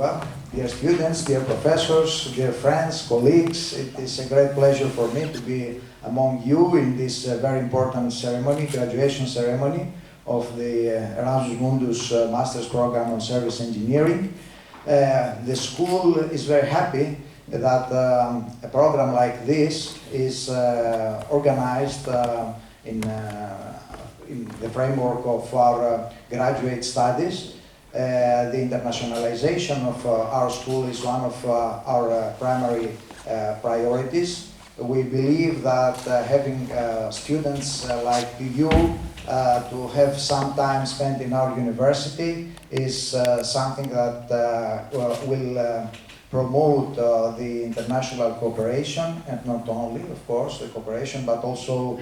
well, dear students, dear professors, dear friends, colleagues, it is a great pleasure for me to be among you in this very important ceremony, graduation ceremony of the Erasmus Mundus Master's Program on Service Engineering. The school is very happy that a program like this is organized in the framework of our graduate studies. The internationalization of our school is one of our primary priorities. We believe that having students like you to have some time spent in our university is something that will promote the international cooperation, and not only, of course, the cooperation, but also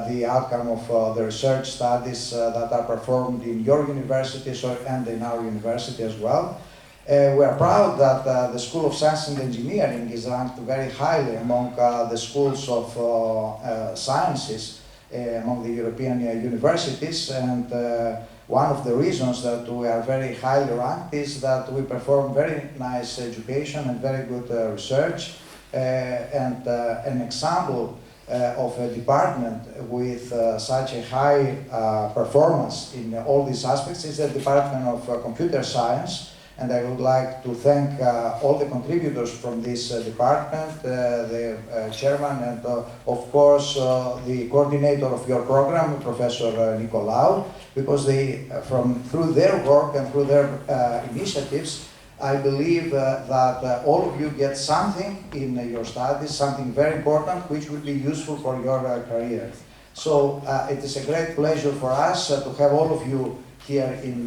the outcome of the research studies that are performed in your university and in our university as well. We are proud that the School of Science and Engineering is ranked very highly among the schools of sciences among the European universities, and one of the reasons that we are very highly ranked is that we perform very nice education and very good research. And an example of a department with such a high performance in all these aspects is the Department of Computer Science. And I would like to thank all the contributors from this department, the chairman, and of course the coordinator of your program, Professor Nicolaou, because they, through their work and through their initiatives, I believe that all of you get something in your studies, something very important, which will be useful for your career. So it is a great pleasure for us to have all of you here in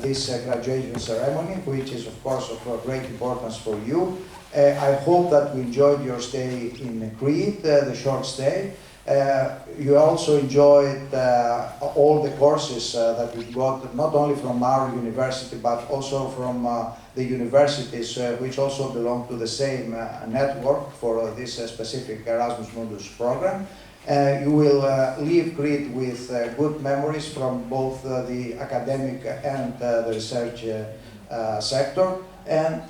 this graduation ceremony, which is of course of great importance for you. I hope that you enjoyed your stay in Crete, the short stay. You also enjoyed all the courses that you got, not only from our university, but also from the universities which also belong to the same network for this specific Erasmus Mundus program. You will leave Crete with good memories from both the academic and the research sector, and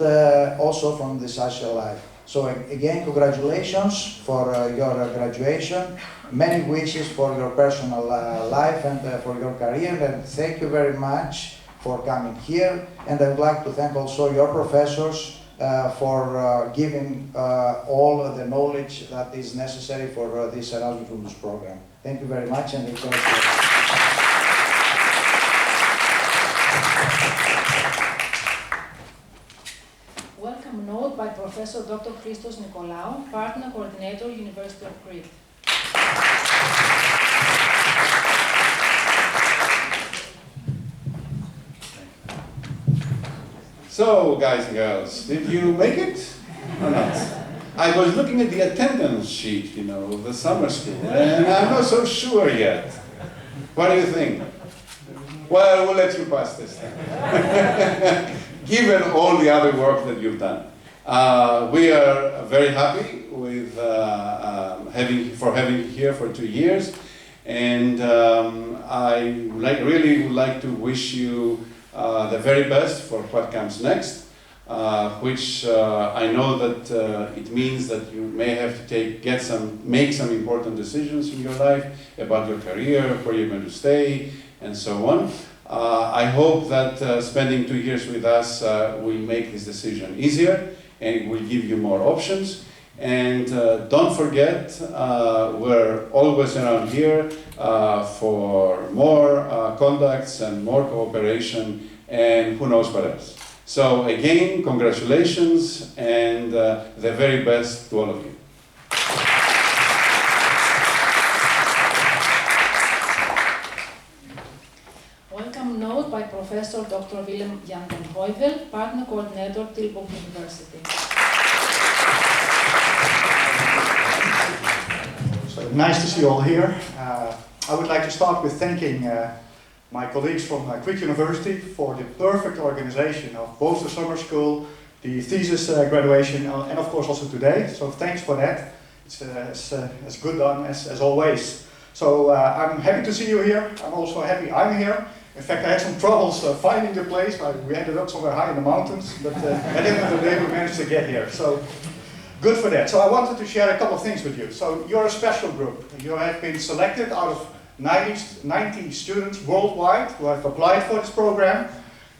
also from the social life. So again, congratulations for your graduation, many wishes for your personal life and for your career, and thank you very much for coming here. And I would like to thank also your professors for giving all the knowledge that is necessary for this Erasmus Mundus program. Thank you very much, and enjoy. Welcome note by Professor Dr. Christos Nicolaou, Partner Coordinator, University of Crete. So, guys and girls, did you make it or not? I was looking at the attendance sheet, you know, of the summer school, and I'm not so sure yet. What do you think? Well, we'll let you pass this time. Given all the other work that you've done. We are very happy with having you here for 2 years, and I really would like to wish you the very best for what comes next, which I know that it means that you may have to make some important decisions in your life about your career, where you're going to stay, and so on. I hope that spending 2 years with us will make this decision easier, and it will give you more options. And don't forget, we're always around here for more contacts and more cooperation, and who knows what else. So again, congratulations, and the very best to all of you. Welcome note by Professor Dr. Willem Jan den Heuvel, Partner Coordinator, Tilburg University. So nice to see you all here. I would like to start with thanking my colleagues from Crete University for the perfect organization of both the summer school, the thesis graduation, and of course also today. So thanks for that. It's as good done as always. So I'm happy to see you here. I'm also happy I'm here. In fact, I had some troubles finding the place. We ended up somewhere high in the mountains, but at the end of the day, we managed to get here. So good for that. So I wanted to share a couple of things with you. So you're a special group. You have been selected out of 90 students worldwide who have applied for this program.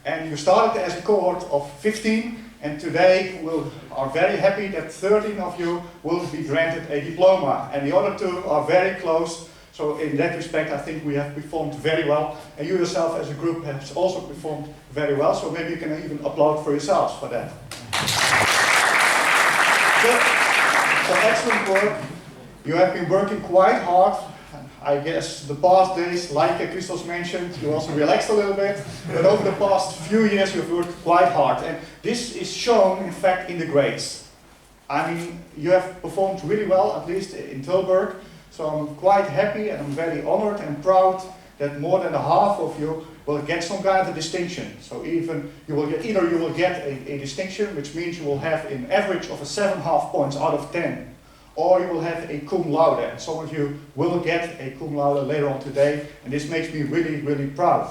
And you started as a cohort of 15. And today we are very happy that 13 of you will be granted a diploma. And the other 2 are very close. So in that respect, I think we have performed very well. And you yourself as a group have also performed very well. So maybe you can even applaud for yourselves for that. So excellent work. You have been working quite hard. I guess the past days, like Christos mentioned, you also relaxed a little bit. But over the past few years, you've worked quite hard. And this is shown, in fact, in the grades. I mean, you have performed really well, at least in Tilburg. So I'm quite happy and I'm very honored and proud that more than half of you will get some kind of a distinction. So even you will get, either you will get a distinction, which means you will have an average of 7.5 points out of 10. Or you will have a cum laude, and some of you will get a cum laude later on today, and this makes me really, really proud.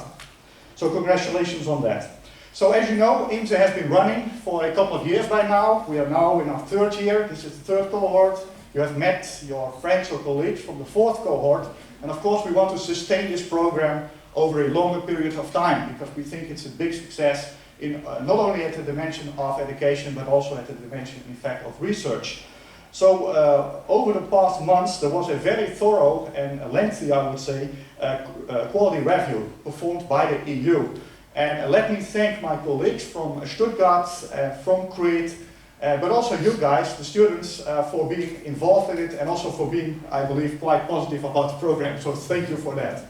So congratulations on that. So as you know, Imse has been running for a couple of years by now. We are now in our 3rd year. This is the 3rd cohort. You have met your friends or colleagues from the 4th cohort, and of course we want to sustain this program over a longer period of time, because we think it's a big success in not only at the dimension of education, but also at the dimension, in fact, of research. So over the past months, there was a very thorough and lengthy, I would say, quality review performed by the EU. And let me thank my colleagues from Stuttgart, from Crete, but also you guys, the students, for being involved in it and also for being, I believe, quite positive about the program. So thank you for that.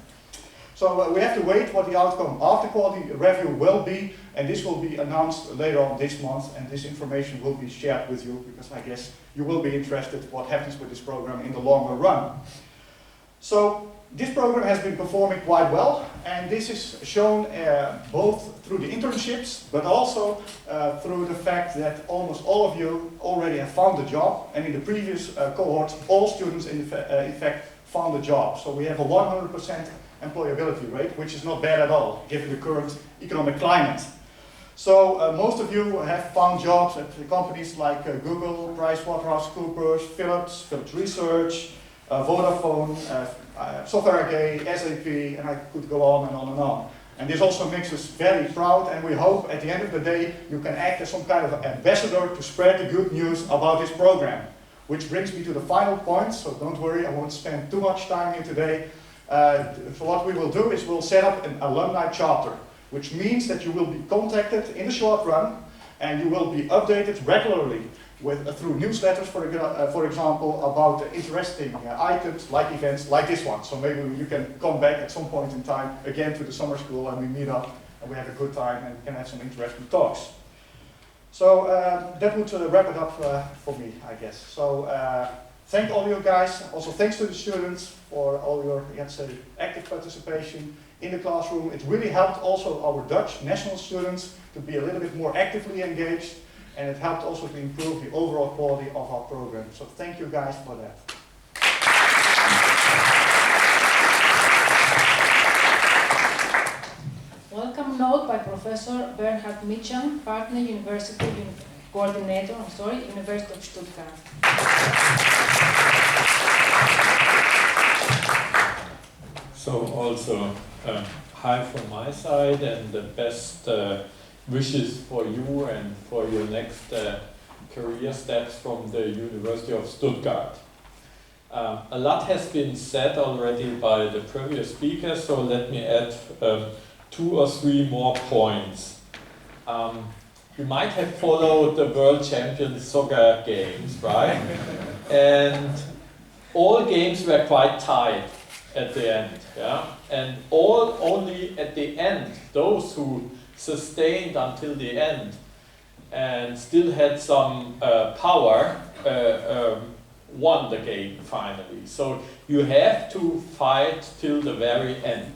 So we have to wait what the outcome of the quality review will be, and this will be announced later on this month, and this information will be shared with you, because I guess you will be interested in what happens with this program in the longer run. So this program has been performing quite well, and this is shown both through the internships, but also through the fact that almost all of you already have found a job, and in the previous cohorts, all students in fact found a job. So we have a 100% employability rate, which is not bad at all, given the current economic climate. So most of you have found jobs at companies like Google, PricewaterhouseCoopers, Philips Research, Vodafone, Software AG, SAP, and I could go on and on and on. And this also makes us very proud, and we hope at the end of the day you can act as some kind of ambassador to spread the good news about this program. Which brings me to the final point, so don't worry, I won't spend too much time here today. So what we will do is we'll set up an alumni charter, which means that you will be contacted in the short run, and you will be updated regularly through newsletters, for example, about interesting items like events like this one. So maybe you can come back at some point in time again to the summer school, and we meet up and we have a good time and can have some interesting talks. So that would wrap it up for me, I guess. So thank all you guys. Also thanks to the students for all your, let's say, active participation in the classroom. It really helped also our Dutch national students to be a little bit more actively engaged, and it helped also to improve the overall quality of our program. So thank you guys for that. Welcome note by Professor Bernhard Mitschan, Partner University Coordinator, University of Stuttgart. So also hi from my side, and the best wishes for you and for your next career steps from the University of Stuttgart. A lot has been said already by the previous speakers, so let me add 2 or 3 more points. You might have followed the World Champions Soccer games, right? And all games were quite tight at the end, yeah? And only at the end, those who sustained until the end and still had some power won the game finally. So you have to fight till the very end.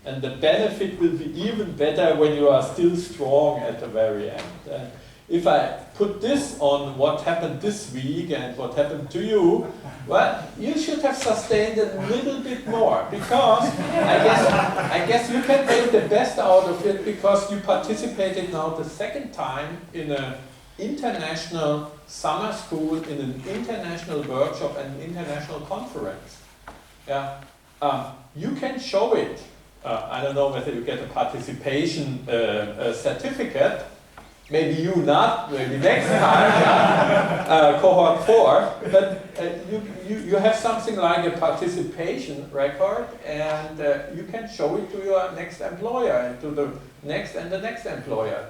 And the benefit will be even better when you are still strong at the very end. And if I put this on what happened this week and what happened to you, well, you should have sustained a little bit more, because I guess you can make the best out of it, because you participated now the second time in an international summer school, in an international workshop and an international conference. Yeah. You can show it. I don't know whether you get a participation certificate. Maybe you not, maybe next time, cohort 4, but you have something like a participation record, and you can show it to your next employer and to the next and the next employer,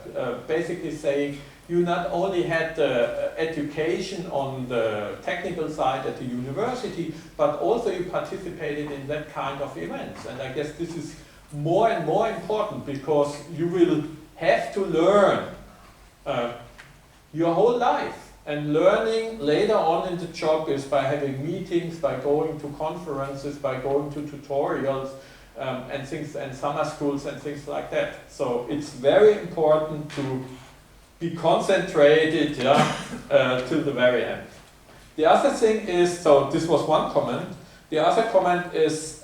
basically saying you not only had the education on the technical side at the university, but also you participated in that kind of events. And I guess this is more and more important, because you will have to learn your whole life, and learning later on in the job is by having meetings, by going to conferences, by going to tutorials and things, and summer schools and things like that. So it's very important to be concentrated, till the very end. The other thing is, so this was one comment. The other comment is,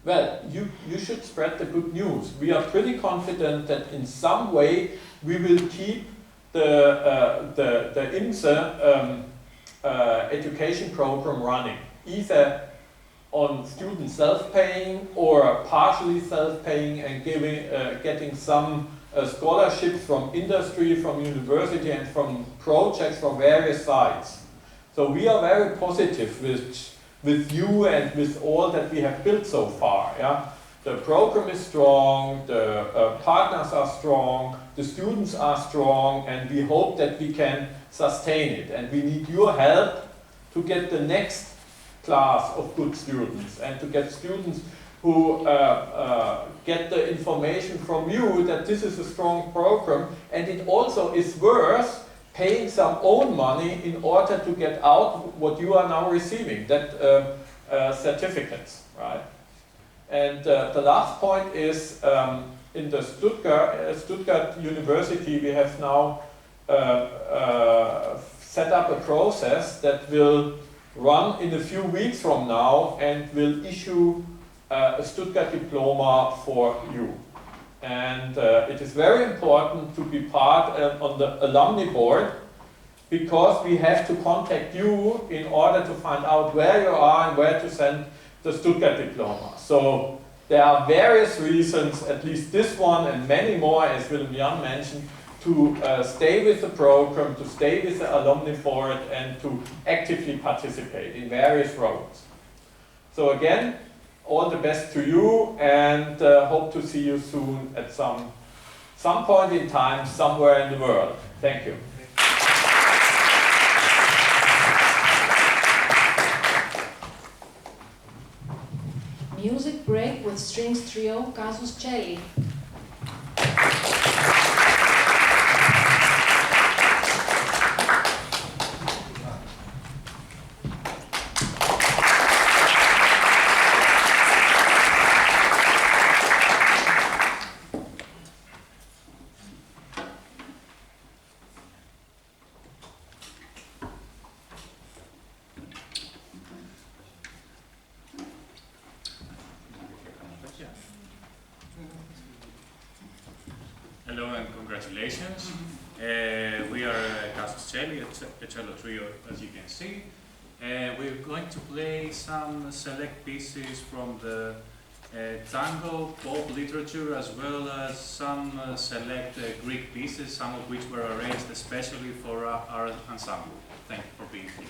well, you should spread the good news. We are pretty confident that in some way we will keep the Imse education program running, either on student self-paying or partially self-paying, and getting some scholarships from industry, from university, and from projects from various sides. So we are very positive with you and with all that we have built so far. Yeah? The program is strong, the partners are strong, the students are strong, and we hope that we can sustain it. And we need your help to get the next class of good students, and to get students who get the information from you that this is a strong program, and it also is worth paying some own money in order to get out what you are now receiving, that certificates, right? And the last point is, in the Stuttgart University, we have now set up a process that will run in a few weeks from now, and will issue a Stuttgart diploma for you. And it is very important to be part on the alumni board, because we have to contact you in order to find out where you are and where to send the Stuttgart diploma. So there are various reasons, at least this one and many more, as Willem Jan mentioned, to stay with the program, to stay with the alumni board, and to actively participate in various roles. So again, all the best to you, and hope to see you soon at some point in time, somewhere in the world. Thank you. Music break with strings trio Casus Celli. Hello and congratulations. We are Casus Celli, a cello trio, as you can see. We're going to play some select pieces from the tango pop literature, as well as some select Greek pieces, some of which were arranged especially for our ensemble. Thank you for being here.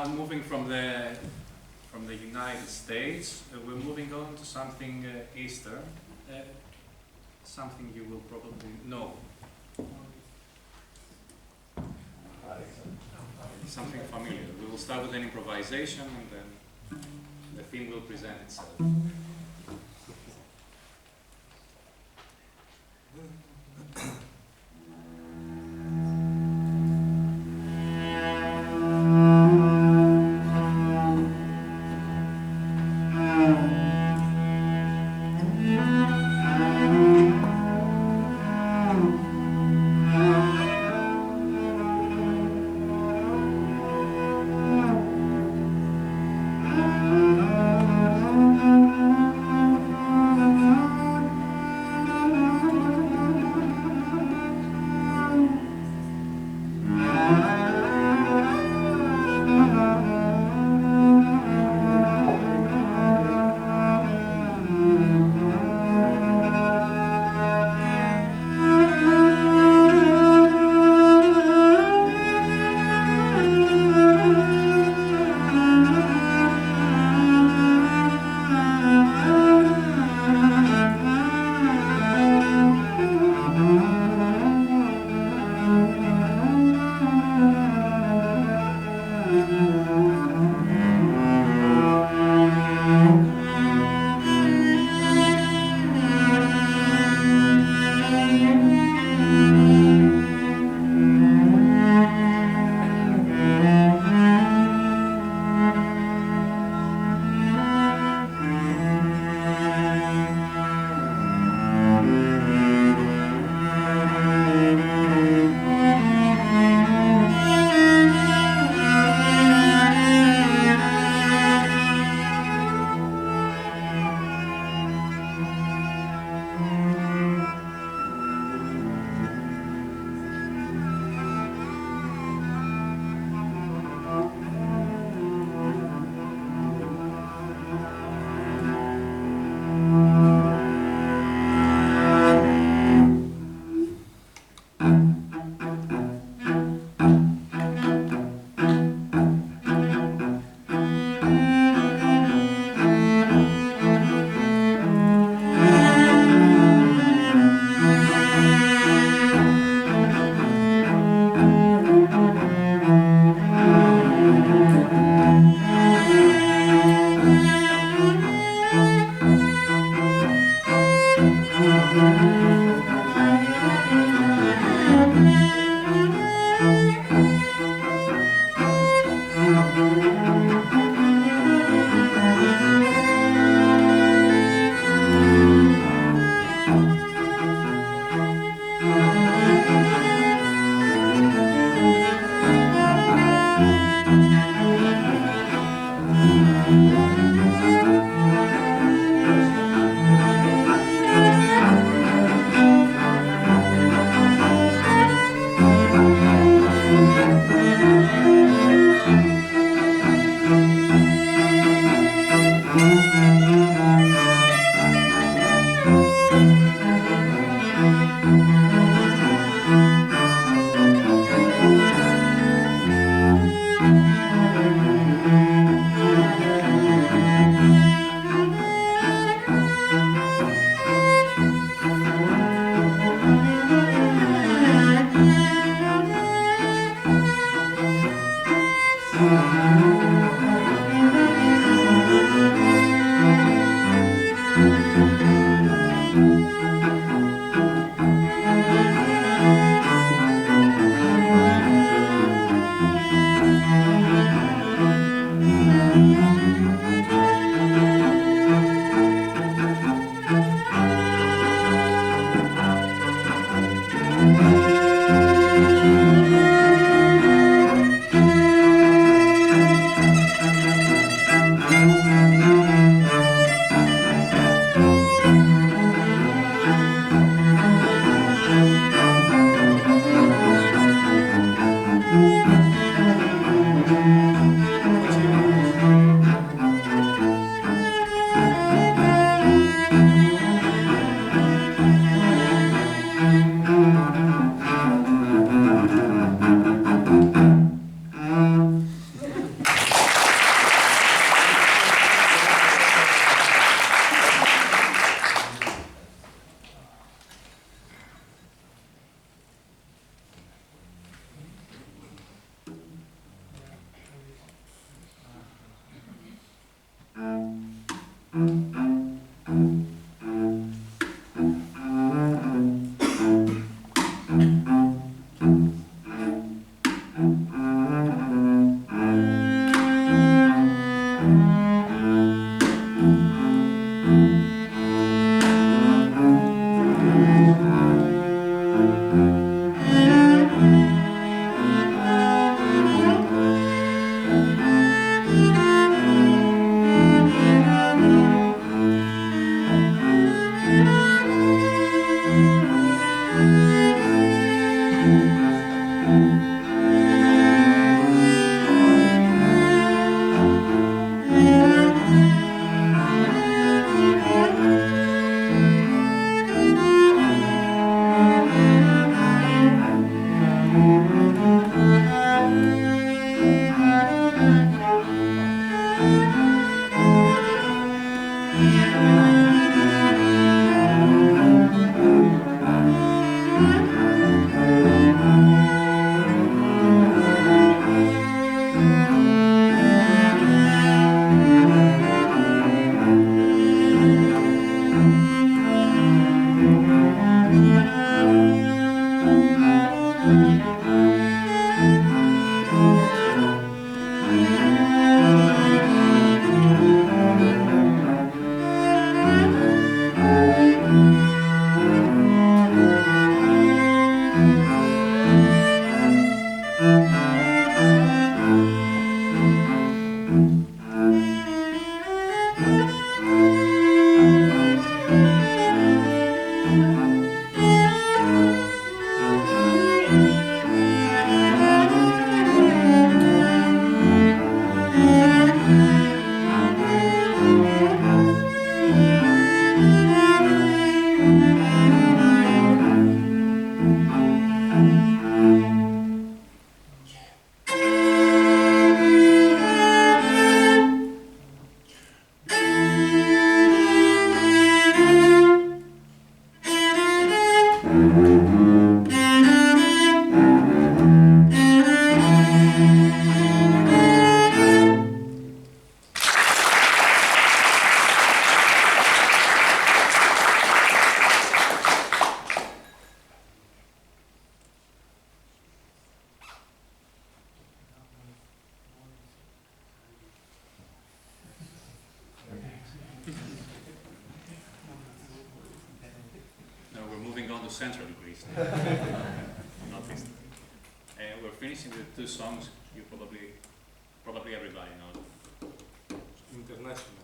now moving from the United States, we're moving on to something Eastern, something you will probably know. Something familiar. We will start with an improvisation and then the theme will present itself. Now we're moving on to Central Greece, not East. We're finishing with two songs you probably everybody knows. International.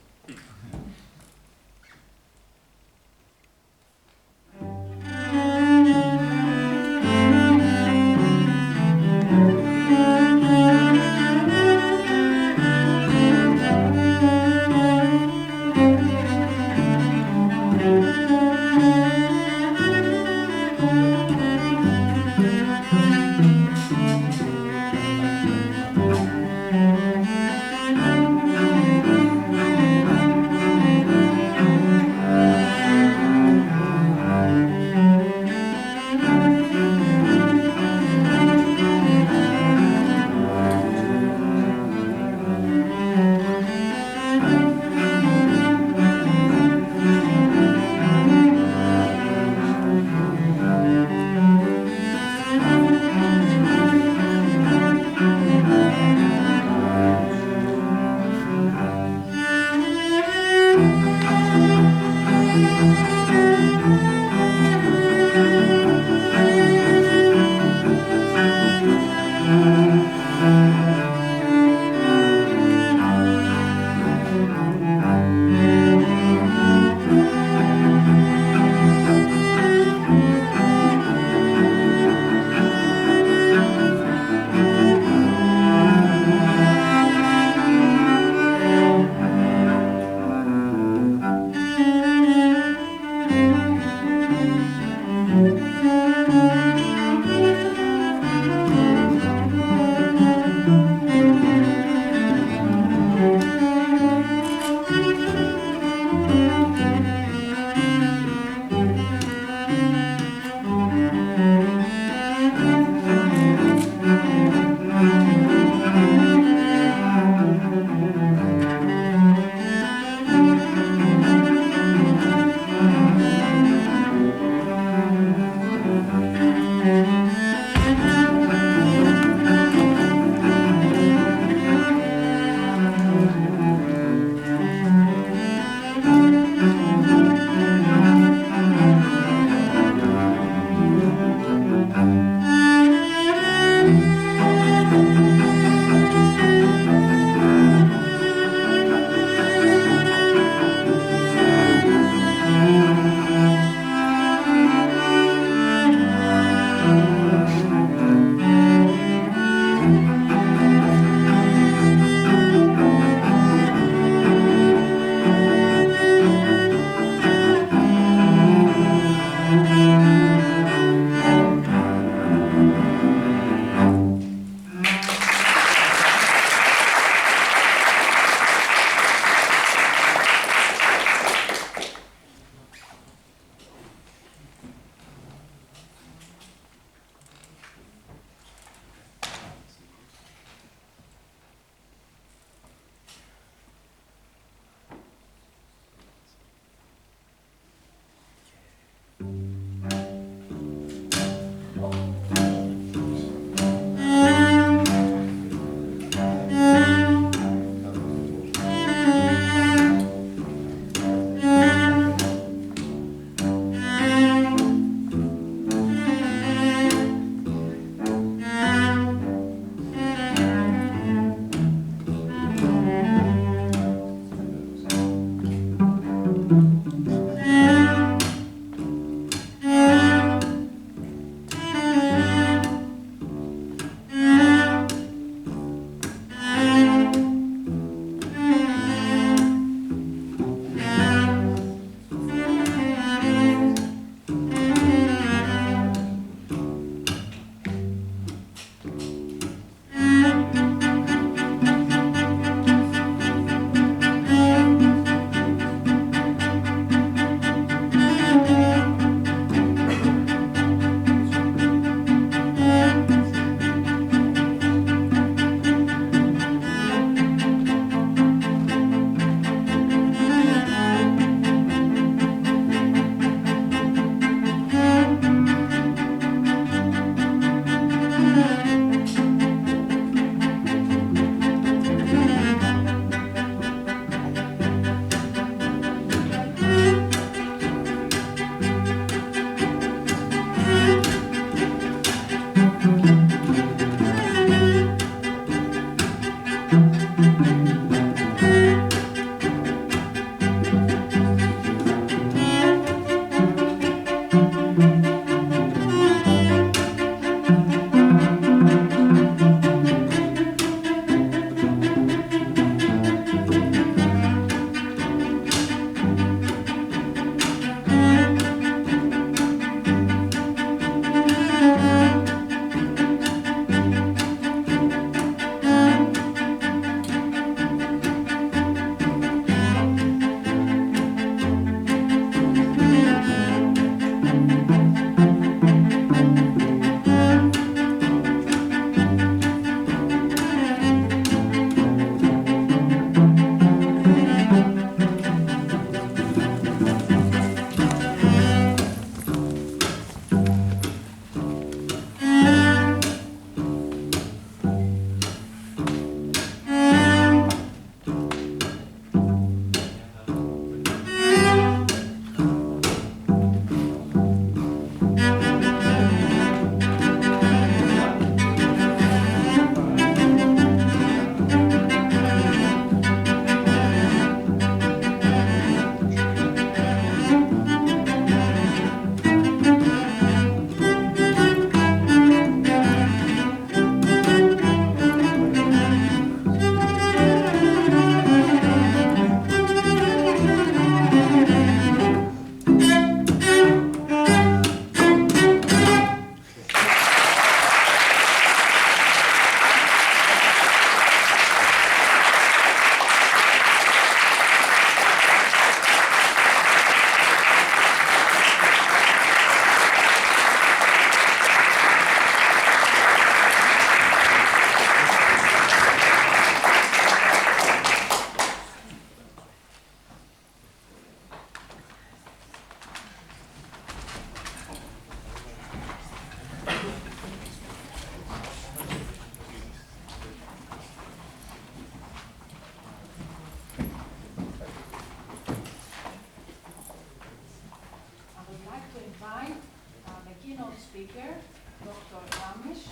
speaker, Dr. Ramesh,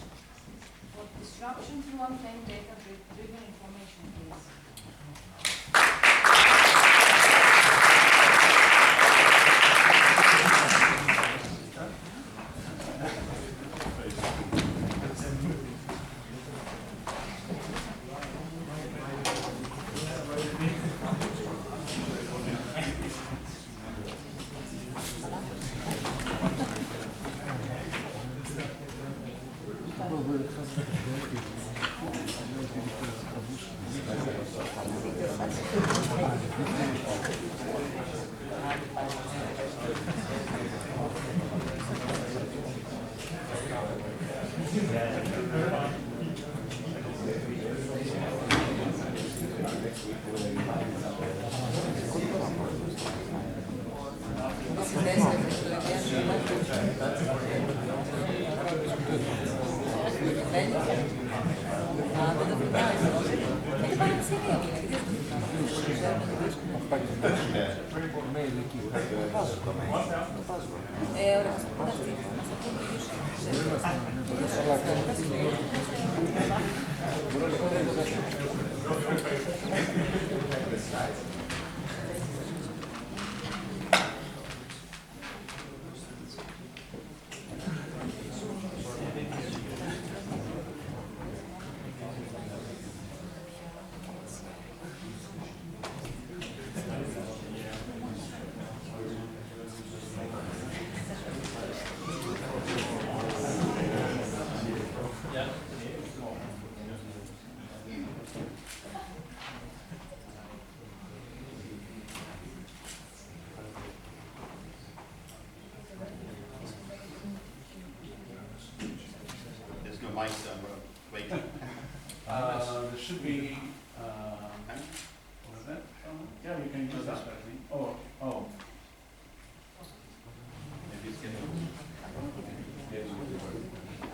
for disruption through untamed data-driven information, please. There's no mic, so I'm going to wait. There should be, what is that? Yeah, you can use that, I think. Oh, oh. Maybe it's getting.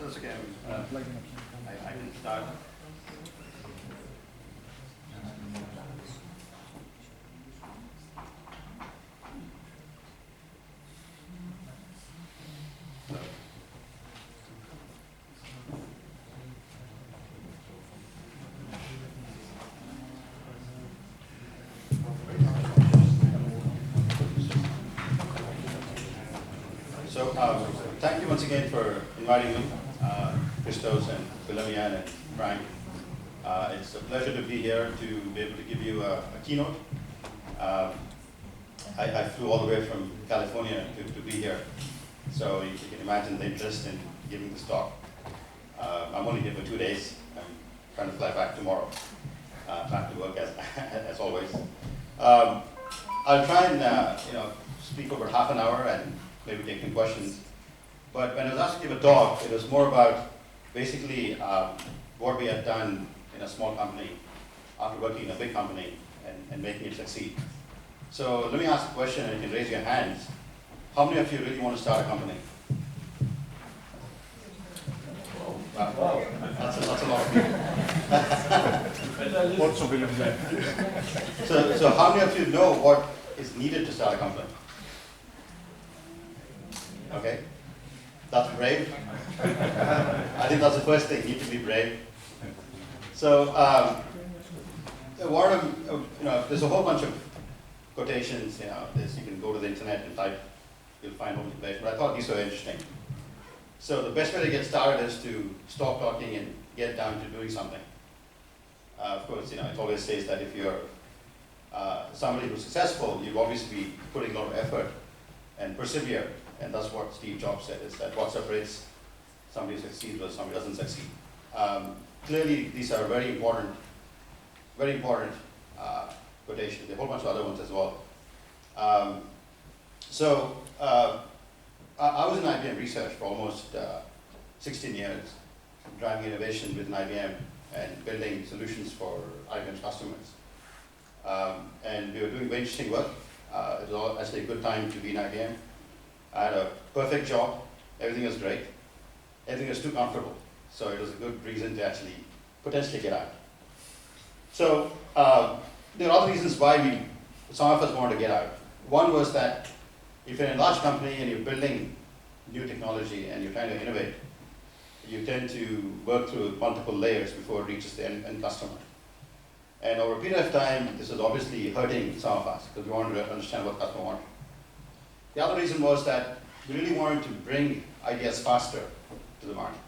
That's okay. I can start. So, thank you once again for inviting me, Christos and Philomena and Frank. It's a pleasure to be here to be able to give you a keynote. I flew all the way from California to be here, so you can imagine the interest in giving this talk. I'm only here for 2 days. I'm trying to fly back tomorrow, back to work as always. I'll try and speak for about half an hour and maybe take some questions. But when I was asked to give a talk, it was more about basically what we had done in a small company after working in a big company and making it succeed. So let me ask a question, and you can raise your hands. How many of you really want to start a company? Wow, that's a lot of people. So how many of you know what is needed to start a company? Okay, that's brave. I think that's the first thing, you need to be brave. So, there's a whole bunch of quotations, you can go to the internet and type, you'll find all the information, but I thought these were interesting. So the best way to get started is to stop talking and get down to doing something. Of course, it always says that if you're somebody who's successful, you'll obviously be putting a lot of effort and persevere. And that's what Steve Jobs said, is that what separates somebody who succeeds versus somebody who doesn't succeed. Clearly, these are very important quotations. There are a whole bunch of other ones as well. I was in IBM research for almost 16 years, driving innovation within IBM and building solutions for IBM's customers. And we were doing very interesting work. It was actually a good time to be in IBM. I had a perfect job, everything was great, everything was too comfortable, so it was a good reason to actually potentially get out. So there are other reasons why some of us wanted to get out. One was that if you're in a large company and you're building new technology and you're trying to innovate, you tend to work through multiple layers before it reaches the end customer. And over a period of time, this is obviously hurting some of us because we wanted to understand what the customer wanted. The other reason was that we really wanted to bring ideas faster to the market.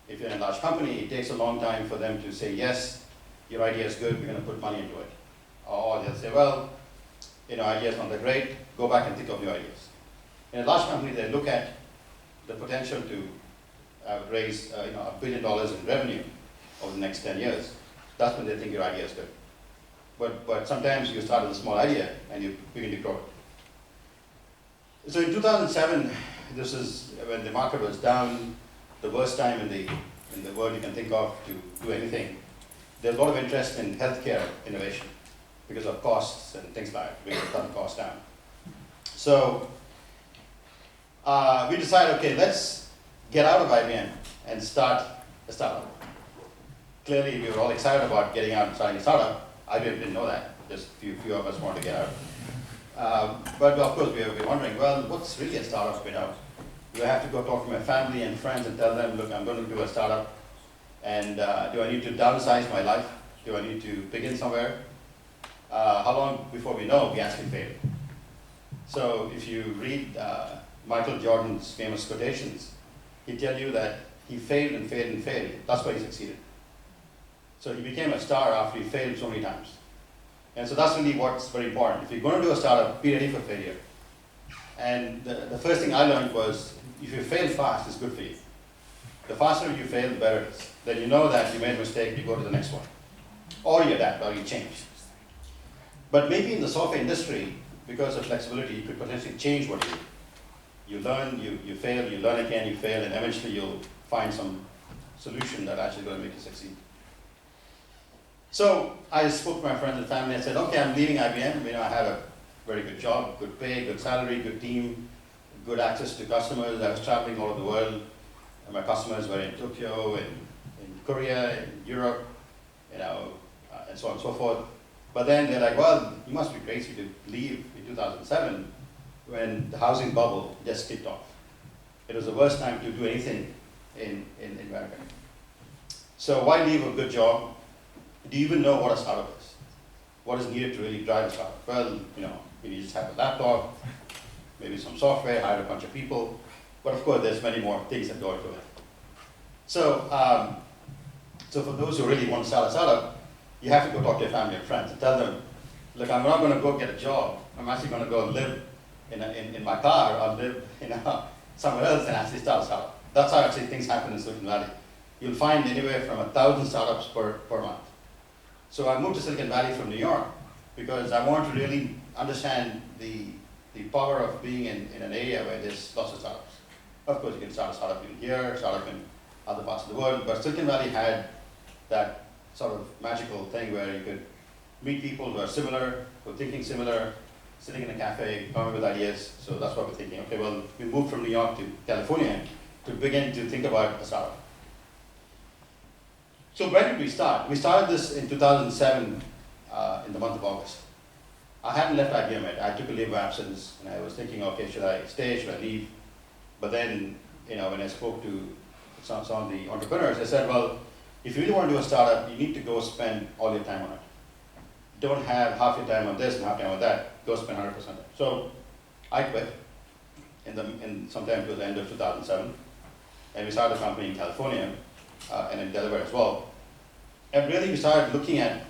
If you're in a large company, it takes a long time for them to say, yes, your idea is good, we're going to put money into it. Or they'll say, well, ideas not that great, go back and think of new ideas. In a large company, they look at the potential to raise $1 billion in revenue over the next 10 years. That's when they think your idea is good. But sometimes you start with a small idea and you begin to grow it. So in 2007, this is when the market was down, the worst time in the world you can think of to do anything. There's a lot of interest in healthcare innovation because of costs and things like that. We can cut the costs down. So we decided, okay, let's get out of IBM and start a startup. Clearly, we were all excited about getting out and starting a startup. IBM didn't know that. just few of us want to get out. But of course, we're wondering, well, what's really a startup? Do I have to go talk to my family and friends and tell them, look, I'm going to do a startup, and do I need to downsize my life? Do I need to begin somewhere? How long before we know we actually failed? So if you read Michael Jordan's famous quotations, he'd tell you that he failed and failed and failed. That's why he succeeded. So he became a star after he failed so many times. And so that's really what's very important. If you're going to do a startup, be ready for failure. And the first thing I learned was, if you fail fast, it's good for you. The faster you fail, the better it is. Then you know that you made a mistake, you go to the next one. Or you adapt, or you change. But maybe in the software industry, because of flexibility, you could potentially change what you do. You learn, you fail, you learn again, you fail, and eventually you'll find some solution that actually going to make you succeed. So I spoke to my friends and family and said, okay, I'm leaving IBM. I have a very good job, good pay, good salary, good team, good access to customers. I was traveling all over the world. And my customers were in Tokyo, in Korea, in Europe, and so on and so forth. But then they're like, well, you must be crazy to leave in 2007 when the housing bubble just kicked off. It was the worst time to do anything in America. So why leave a good job? Do you even know what a startup is? What is needed to really drive a startup? Well, you just have a laptop, maybe some software, hire a bunch of people. But of course, there's many more things that go into it. So, so for those who really want to start a startup, you have to go talk to your family and friends and tell them, look, I'm not going to go get a job. I'm actually going to go live in my car or live somewhere else and actually start a startup. That's how actually things happen in Silicon Valley. You'll find anywhere from 1,000 startups per month. So I moved to Silicon Valley from New York because I wanted to really understand the power of being in an area where there's lots of startups. Of course, you can start a startup in here, startup in other parts of the world, but Silicon Valley had that sort of magical thing where you could meet people who are similar, who are thinking similar, sitting in a cafe, coming with ideas. So that's what we're thinking. Okay, well, we moved from New York to California to begin to think about a startup. So when did we start? We started this in 2007 in the month of August. I hadn't left IBM yet. I took a leave of absence and I was thinking, okay, should I stay, should I leave? But then, when I spoke to some of the entrepreneurs, they said, well, if you really want to do a startup, you need to go spend all your time on it. Don't have half your time on this and half your time on that. Go spend 100% of it. So I quit sometime to the end of 2007. And we started a company in California and in Delaware as well. And really we started looking at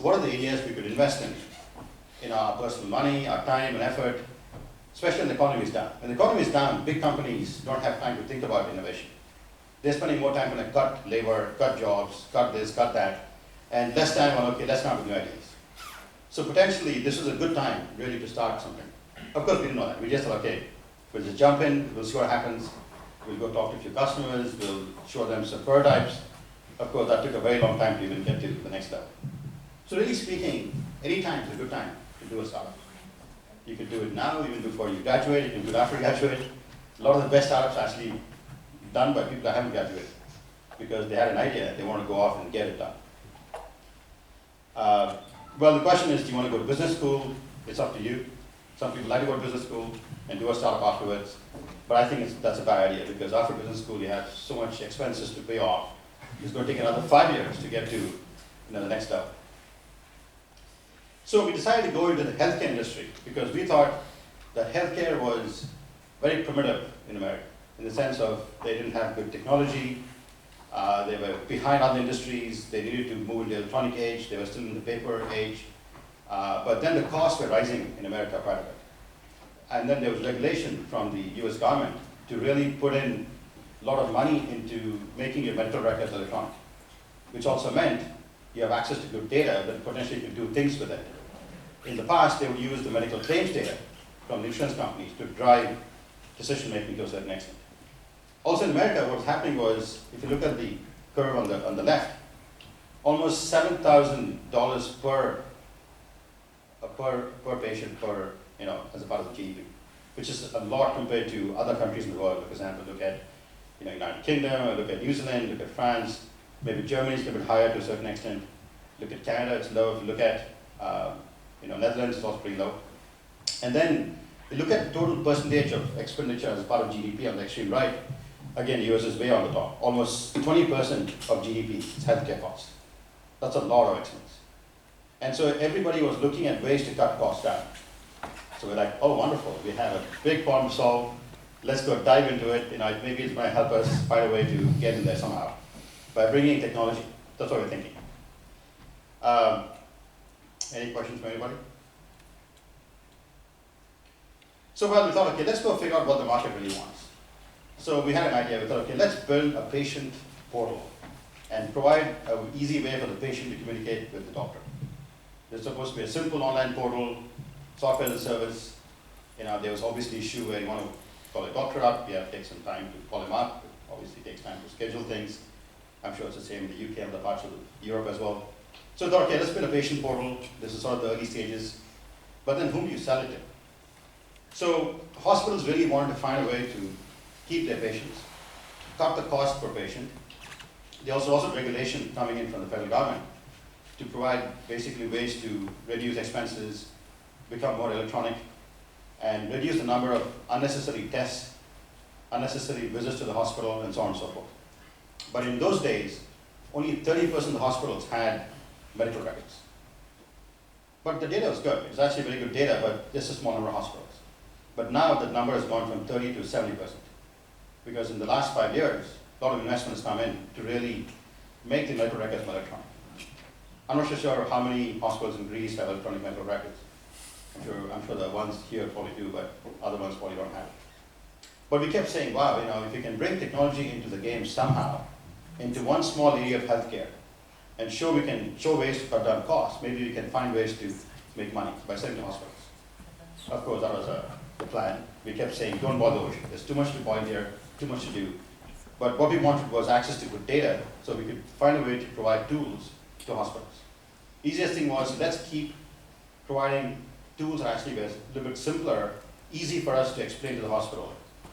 what are the areas we could invest in our personal money, our time and effort, especially when the economy is down. When the economy is down, big companies don't have time to think about innovation. They're spending more time on cut labor, cut jobs, cut this, cut that, and less time on, okay, let's come up with new ideas. So potentially, this was a good time, really, to start something. Of course, we didn't know that. We just thought, okay, we'll just jump in, we'll see what happens, we'll go talk to a few customers, we'll show them some prototypes. Of course, that took a very long time to even get to the next level. So really speaking, any time is a good time to do a startup. You can do it now, even before you graduate, you can do it after you graduate. A lot of the best startups are actually done by people that haven't graduated because they had an idea and they want to go off and get it done. Well, the question is, do you want to go to business school? It's up to you. Some people like to go to business school and do a startup afterwards. But I think that's a bad idea because after business school, you have so much expenses to pay off. It's going to take another 5 years to get to the next level. So we decided to go into the healthcare industry because we thought that healthcare was very primitive in America in the sense of they didn't have good technology, they were behind other industries, they needed to move into the electronic age, they were still in the paper age, but then the costs were rising in America quite a bit. And then there was regulation from the US government to really put in a lot of money into making your medical records electronic, which also meant you have access to good data, but potentially you can do things with it. In the past, they would use the medical claims data from the insurance companies to drive decision-making to a certain extent. Also in America, what's happening was, if you look at the curve on the left, almost $7,000 per patient as a part of the GDP, which is a lot compared to other countries in the world. For example, look at United Kingdom, look at New Zealand, look at France, maybe Germany is a little bit higher to a certain extent. Look at Canada, it's low. If you look at Netherlands is also pretty low. And then you look at the total percentage of expenditure as part of GDP on the extreme right. Again, US is way on the top. Almost 20% of GDP is healthcare costs. That's a lot of expense. And so everybody was looking at ways to cut costs down. So we're like, oh, wonderful, we have a big problem to solve. Let's go dive into it. Maybe it's going to help us find a way to get in there somehow by bringing technology. That's what we're thinking. Any questions from anybody? So we thought, okay, let's go figure out what the market really wants. So we had an idea. We thought, okay, let's build a patient portal and provide an easy way for the patient to communicate with the doctor. There's supposed to be a simple online portal, software as a service. There was obviously issue where you want to call a doctor up, you have to take some time to call him up. It obviously takes time to schedule things. I'm sure it's the same in the UK and other parts of Europe as well. So I thought, okay, let's build a patient portal. This is sort of the early stages. But then whom do you sell it to? So hospitals really wanted to find a way to keep their patients, cut the cost per patient. There was also regulation coming in from the federal government to provide basically ways to reduce expenses, become more electronic, and reduce the number of unnecessary tests, unnecessary visits to the hospital, and so on and so forth. But in those days, only 30% of the hospitals had medical records. But the data was good. It was actually very good data, but just a small number of hospitals. But now the number has gone from 30 to 70%. Because in the last 5 years, a lot of investments come in to really make the medical records more electronic. I'm not so sure how many hospitals in Greece have electronic medical records. I'm sure the ones here probably do, but other ones probably don't have. But we kept saying, wow, if you can bring technology into the game somehow, into one small area of healthcare, and we can show ways to cut down costs, maybe we can find ways to make money by selling to hospitals. Of course, that was the plan. We kept saying, don't boil the ocean. There's too much to boil here, too much to do. But what we wanted was access to good data, so we could find a way to provide tools to hospitals. Easiest thing was, let's keep providing tools that actually were a little bit simpler, easy for us to explain to the hospital,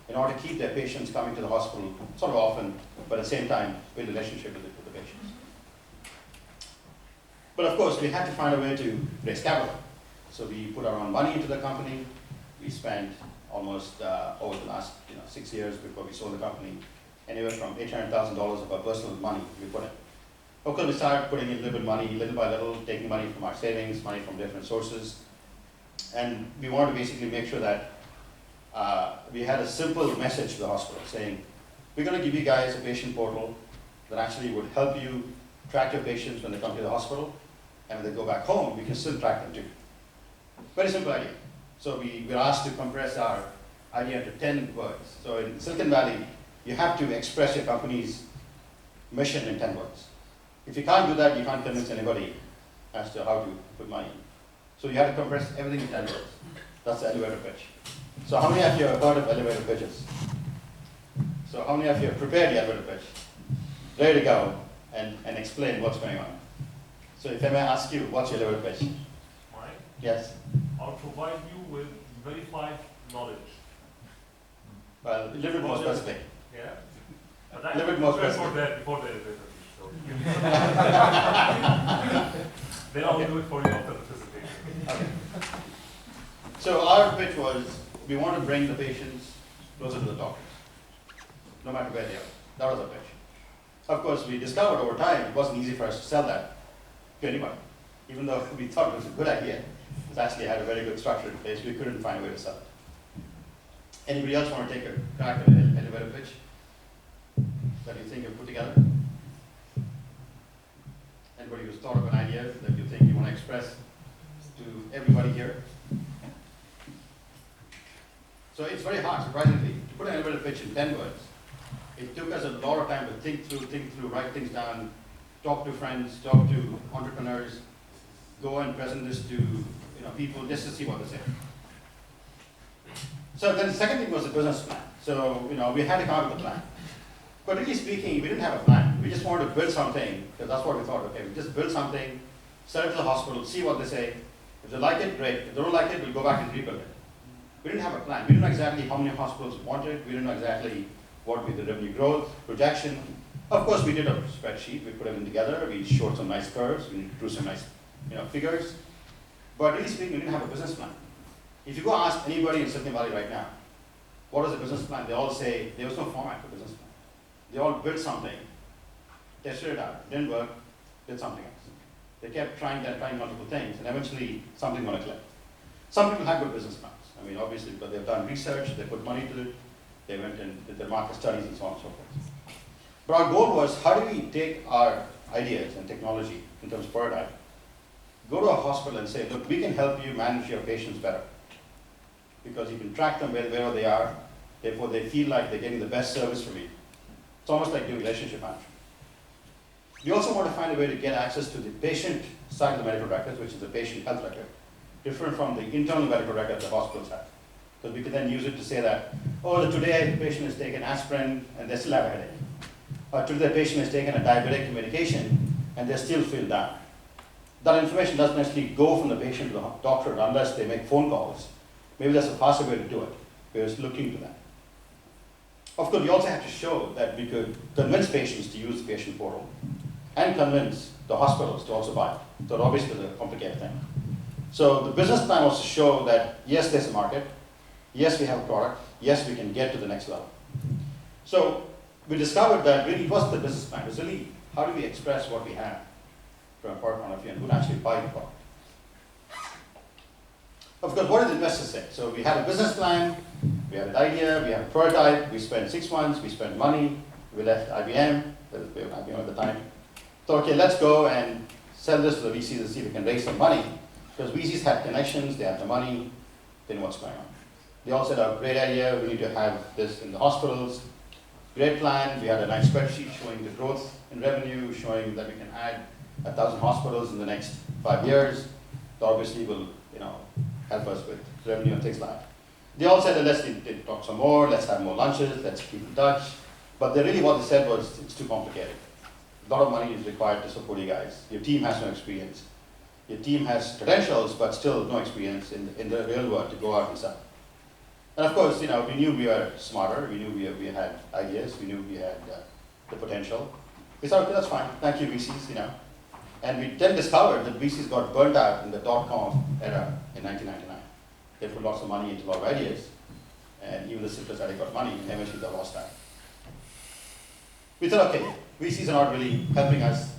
in order to keep their patients coming to the hospital sort of often, but at the same time, build a relationship with the patients. But of course, we had to find a way to raise capital. So we put our own money into the company. We spent almost, over the last 6 years before we sold the company, anywhere from $800,000 of our personal money we put in. Of course, we started putting in a little bit money, little by little, taking money from our savings, money from different sources. And we wanted to basically make sure that we had a simple message to the hospital saying, we're going to give you guys a patient portal that actually would help you track your patients when they come to the hospital, and when they go back home, we can still track them too. Very simple idea. So we were asked to compress our idea into 10 words. So in Silicon Valley, you have to express your company's mission in 10 words. If you can't do that, you can't convince anybody as to how to put money in. So you have to compress everything in 10 words. That's the elevator pitch. So how many of you have heard of elevator pitches? So how many of you have prepared the elevator pitch? Ready to go and explain what's going on. So if I may ask you, what's your elevator pitch? Mine? Yes. I'll provide you with verified knowledge. Well, a little bit more specific. Yeah? But I A little bit more prepare specific. before the elevator pitch. So then I'll do it for you after the presentation. Okay. So our pitch was, we want to bring the patients closer to the doctors, no matter where they are. That was our pitch. Of course, we discovered over time it wasn't easy for us to sell that to anyone. Even though we thought it was a good idea, it actually had a very good structure in place, we couldn't find a way to sell it. Anybody else want to take a crack at an elevator pitch that you think you've put together? Anybody who's thought of an idea that you think you want to express to everybody here? So it's very hard, surprisingly, to put an elevator pitch in 10 words. It took us a lot of time to think through, write things down, talk to friends, talk to entrepreneurs, go and present this to people just to see what they say. So then the second thing was the business plan. So we had to come up with a plan. But really speaking, we didn't have a plan. We just wanted to build something, because that's what we thought, okay, we just build something, sell it to the hospital, see what they say. If they like it, great. If they don't like it, we'll go back and rebuild it. We didn't have a plan. We didn't know exactly how many hospitals wanted. We didn't know exactly what would be the revenue growth, projection. Of course, we did a spreadsheet. We put everything together. We showed some nice curves. We drew some nice figures. But really speaking, we didn't have a business plan. If you go ask anybody in Silicon Valley right now, what is a business plan? They all say there was no format for business plan. They all built something, tested it out, didn't work, did something else. They kept trying multiple things, and eventually something gonna click. Some people have good business plans. I mean, obviously, because they've done research, they put money to it, they went and did their market studies and so on and so forth. But our goal was, how do we take our ideas and technology in terms of prototype, go to a hospital and say, look, we can help you manage your patients better. Because you can track them wherever they are, therefore they feel like they're getting the best service from you. It's almost like doing relationship management. We also want to find a way to get access to the patient side of the medical records, which is the patient health record, different from the internal medical record the hospitals have. Because we can then use it to say that, oh, today the patient has taken aspirin and they still have a headache. Or today the patient has taken a diabetic medication and they still feel down. That information doesn't necessarily go from the patient to the doctor unless they make phone calls. Maybe that's a faster way to do it. We're just looking into that. Of course, we also have to show that we could convince patients to use the patient portal and convince the hospitals to also buy it. So obviously it's a complicated thing. So the business plan was to show that yes, there's a market, yes, we have a product, yes, we can get to the next level. So we discovered that really it wasn't the business plan, it was really how do we express what we have from a product point of view and who would actually buy the product. Of course, what did the investors say? So we had a business plan, we had an idea, we had a prototype, we spent 6 months, we spent money, we left IBM, we were IBM at the time. So okay, let's go and sell this to the VCs and see if we can raise some money. Because VCs had connections, they had the money, they know what's going on. They all said, oh, great idea, we need to have this in the hospitals. Great plan, we had a nice spreadsheet showing the growth in revenue, showing that we can add 1,000 hospitals in the next 5 years. That obviously will, help us with revenue and things like that. They all said that let's talk some more, let's have more lunches, let's keep in touch. But really what they said was, it's too complicated. A lot of money is required to support you guys. Your team has no experience. Your team has credentials, but still no experience in the real world to go out and sell. And of course, we knew we were smarter, we knew we had ideas, we knew we had the potential. We thought, okay, that's fine, thank you VCs, And we then discovered that VCs got burnt out in the dot-com era in 1999. They put lots of money into a lot of ideas, and even the simplest idea got money, and eventually they lost that. We thought, okay, VCs are not really helping us.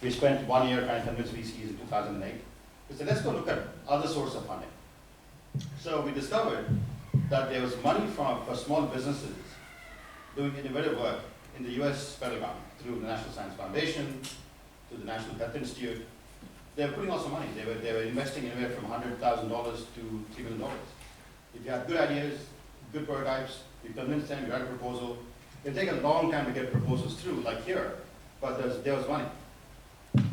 We spent 1 year trying to convince VCs in 2008. We said, let's go look at other sources of funding. So we discovered that there was money for small businesses doing innovative work in the US federal government through the National Science Foundation, through the National Health Institute. They were putting lots of money. They were investing anywhere from $100,000 to $3 million. If you have good ideas, good prototypes, you convince them, you write a proposal. It take a long time to get proposals through, like here, but there was money.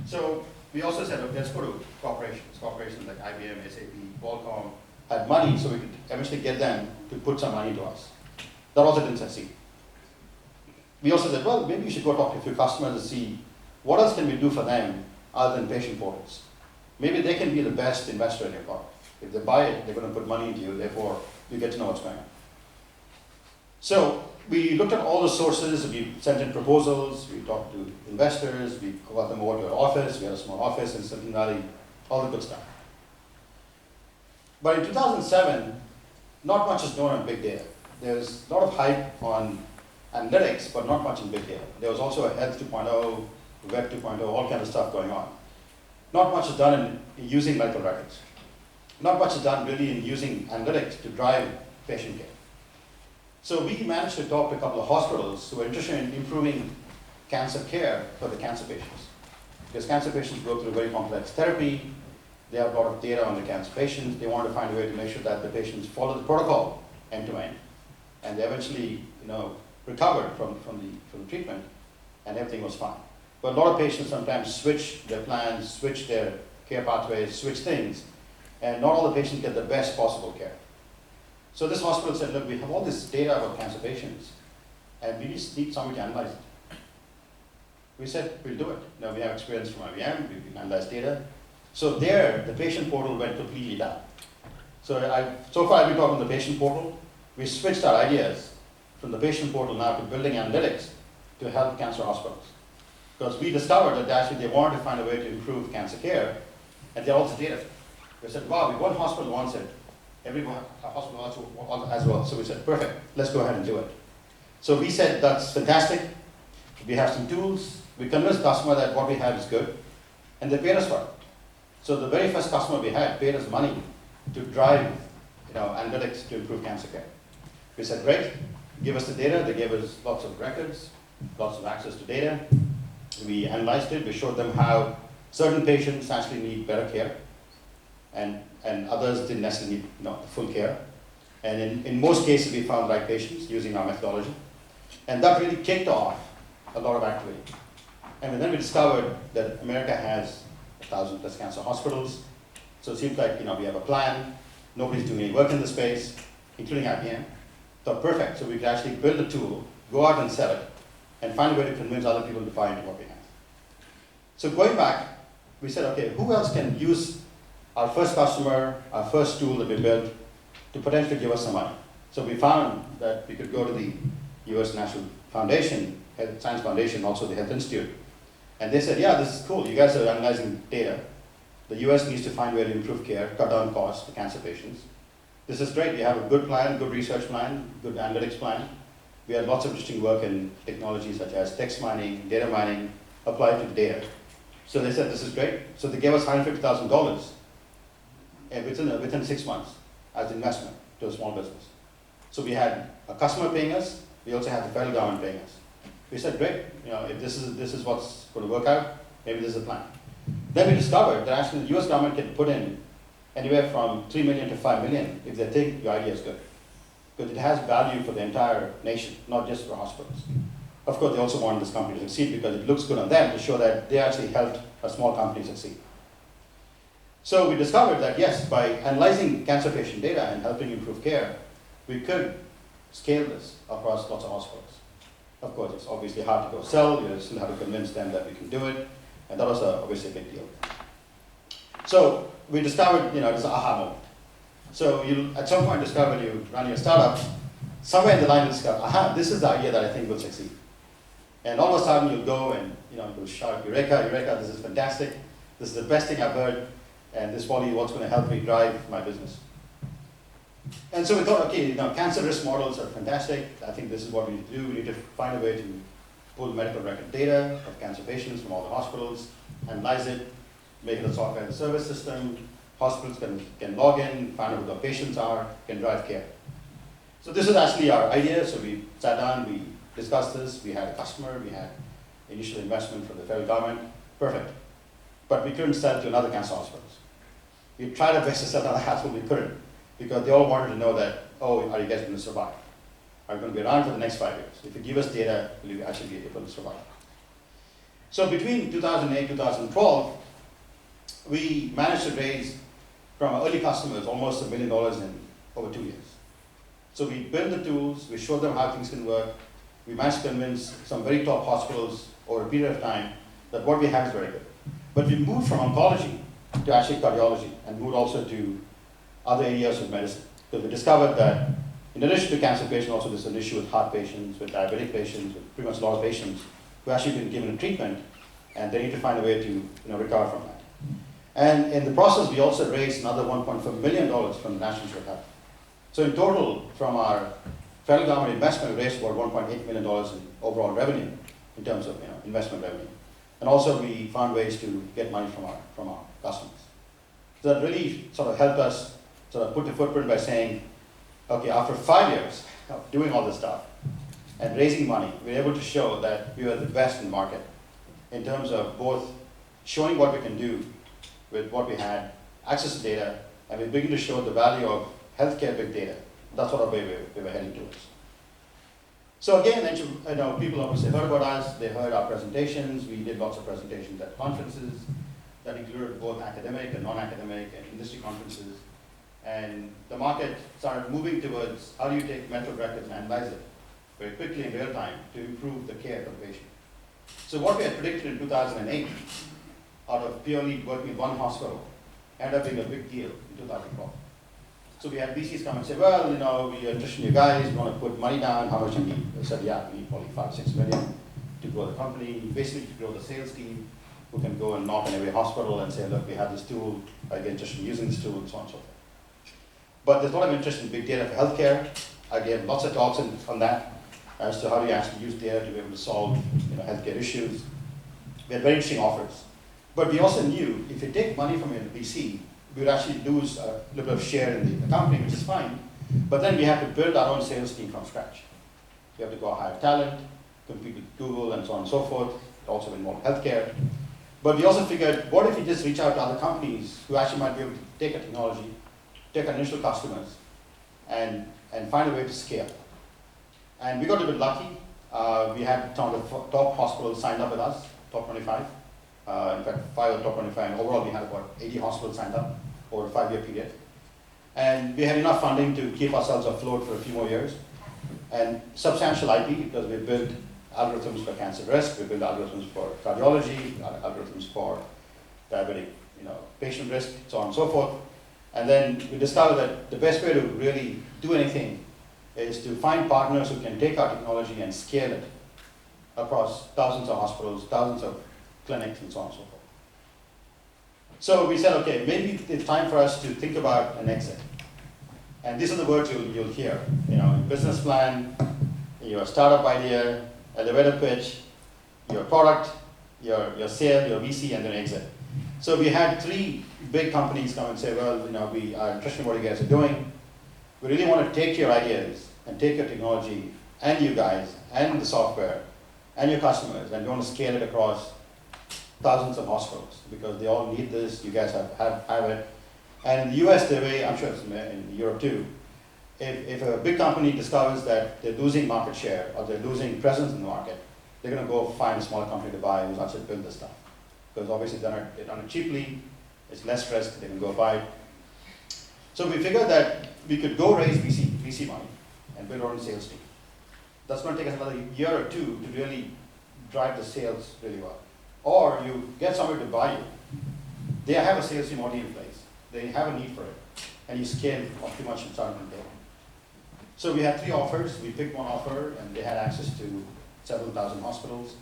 So we also said, okay, let's go to corporations. Corporations like IBM, SAP, Qualcomm had money, so we could eventually get them to put some money to us. That also didn't succeed. We also said, well, maybe you should go talk to a few customers and see what else can we do for them other than patient portals. Maybe they can be the best investor in your product. If they buy it, they're going to put money into you, therefore you get to know what's going on. So we looked at all the sources, we sent in proposals, we talked to investors, we got them over to our office, we had a small office in Silicon Valley, all the good stuff. But in 2007, not much is known on big data. There's a lot of hype on analytics, but not much in big data. There was also a Health 2.0, Web 2.0, all kinds of stuff going on. Not much is done in using medical records. Not much is done really in using analytics to drive patient care. So we managed to talk to a couple of hospitals who were interested in improving cancer care for the cancer patients. Because cancer patients go through very complex therapy, they have a lot of data on the cancer patients, they want to find a way to make sure that the patients follow the protocol end to end, and they eventually recovered from the treatment, and everything was fine. But a lot of patients sometimes switch their plans, switch their care pathways, switch things, and not all the patients get the best possible care. So this hospital said, look, we have all this data about cancer patients, and we just need somebody to analyze it. We said, we'll do it. Now we have experience from IBM, we can analyze data. So there, the patient portal went completely down. So far I've been talking about the patient portal. We switched our ideas from the patient portal now to building analytics to help cancer hospitals. Because we discovered that actually they wanted to find a way to improve cancer care, and they're also data. We said, wow, one hospital wants it. Every hospital wants as well. So we said, perfect, let's go ahead and do it. So we said, that's fantastic. We have some tools. We convinced the customer that what we have is good. And they paid us for it. So the very first customer we had paid us money to drive analytics to improve cancer care. We said, great, give us the data. They gave us lots of records, lots of access to data. We analyzed it. We showed them how certain patients actually need better care, and others didn't necessarily need the full care. And in most cases, we found the right patients using our methodology. And that really kicked off a lot of activity. And then we discovered that America has 1,000 plus cancer hospitals. So it seems like we have a plan. Nobody's doing any work in the space, including IBM. So perfect. So we could actually build a tool, go out and sell it, and find a way to convince other people to buy into what we have. So going back, we said, okay, who else can use our first customer, our first tool that we built, to potentially give us some money? So we found that we could go to the US National Foundation, Health Science Foundation, also the Health Institute. And they said, yeah, this is cool. You guys are analyzing data. The US needs to find a way to improve care, cut down costs for cancer patients. This is great. You have a good plan, good research plan, good analytics plan. We had lots of interesting work in technologies such as text mining, data mining, applied to the data. So they said, this is great. So they gave us $150,000 within 6 months as investment to a small business. So we had a customer paying us. We also had the federal government paying us. We said, great, if this is what's going to work out, maybe this is a plan. Then we discovered that actually the US government can put in anywhere from 3 million to 5 million if they think your idea is good. Because it has value for the entire nation, not just for hospitals. Of course, they also want this company to succeed because it looks good on them to show that they actually helped a small company succeed. So we discovered that yes, by analyzing cancer patient data and helping improve care, we could scale this across lots of hospitals. Of course, it's obviously hard to go sell. You still have to convince them that we can do it. And that was obviously a big deal. So we discovered, this aha moment. So you, at some point, discover when you run your startup, somewhere in the line you discover, aha, this is the idea that I think will succeed. And all of a sudden you'll go and you'll shout, Eureka, Eureka, this is fantastic. This is the best thing I've heard. And this is probably what's going to help me drive my business. And so we thought, okay, cancer risk models are fantastic. I think this is what we need to do. We need to find a way to pull medical record data of cancer patients from all the hospitals, analyze it, make it a software as a service system. Hospitals can log in, find out who the patients are, can drive care. So this is actually our idea. So we sat down, we discussed this. We had a customer, we had initial investment from the federal government. Perfect. But we couldn't sell to another cancer hospitals. We tried our best to sell to another hospital, we couldn't. Because they all wanted to know that, oh, are you guys going to survive? Are you going to be around for the next 5 years? If you give us data, will you actually be able to survive? So between 2008 and 2012, we managed to raise from our early customers almost $1 million in over 2 years. So we built the tools, we showed them how things can work. We managed to convince some very top hospitals over a period of time that what we have is very good. But we moved from oncology to actually cardiology and moved also to other areas of medicine. Because we discovered that in addition to cancer patients, also there's an issue with heart patients, with diabetic patients, with pretty much a lot of patients who actually been given a treatment and they need to find a way to recover from that. And in the process, we also raised another $1.4 million from the National Institute of Health. So in total, from our federal government investment, we raised about $1.8 million in overall revenue in terms of investment revenue. And also we found ways to get money from our customers. So that really sort of helped us sort of put the footprint by saying, okay, after 5 years of doing all this stuff and raising money, we were able to show that we were the best in the market in terms of both showing what we can do with what we had, access to data, and we begin to show the value of healthcare big data. That's what we were heading towards. So again, people obviously heard about us, they heard our presentations, we did lots of presentations at conferences that included both academic and non-academic and industry conferences. And the market started moving towards how do you take medical records and analyze it very quickly in real time to improve the care of the patient. So what we had predicted in 2008, out of purely working with one hospital, ended up being a big deal in 2012. So we had VCs come and say, well, we are interested in you guys, we want to put money down, how much you need? They said, yeah, we need probably 5-6 million to grow the company, basically to grow the sales team, who can go and knock on every hospital and say, look, we have this tool, I get interested in using this tool, and so on and so forth. But there's a lot of interest in big data for healthcare. I gave lots of talks on that as to how do you actually use data to be able to solve healthcare issues. We had very interesting offers. But we also knew if you take money from a VC, we would actually lose a little bit of share in the company, which is fine. But then we have to build our own sales team from scratch. We have to go hire talent, compete with Google, and so on and so forth. It also involved healthcare. But we also figured, what if we just reach out to other companies who actually might be able to take a technology, take our initial customers, and find a way to scale. And we got a bit lucky. We had some of the top hospitals signed up with us, top 25. In fact, 5 of the top 25, and overall we had about 80 hospitals signed up over a 5-year period. And we had enough funding to keep ourselves afloat for a few more years. And substantial IP, because we built algorithms for cancer risk, we built algorithms for cardiology, algorithms for diabetic patient risk, so on and so forth. And then we discovered that the best way to really do anything is to find partners who can take our technology and scale it across thousands of hospitals, thousands of clinics, and so on and so forth. So we said, okay, maybe it's time for us to think about an exit. And these are the words you'll hear. Business plan, your startup idea, elevator pitch, your product, your sale, your VC, and then exit. So we had 3 big companies come and say, well, we are interested in what you guys are doing. We really want to take your ideas and take your technology and you guys and the software and your customers, and we want to scale it across thousands of hospitals because they all need this. You guys have it. And in the US, the way, I'm sure it's in Europe too, if a big company discovers that they're losing market share or they're losing presence in the market, they're going to go find a small company to buy who's actually built this stuff. Because obviously they've done it cheaply, it's less risk, they can go buy it. So we figured that we could go raise VC money and build our own sales team. That's going to take us another year or 2 to really drive the sales really well. Or you get somebody to buy you. They have a sales team already in place. They have a need for it. And you scale pretty much from start from there. So we had 3 offers. We picked one offer, and they had access to several thousand hospitals.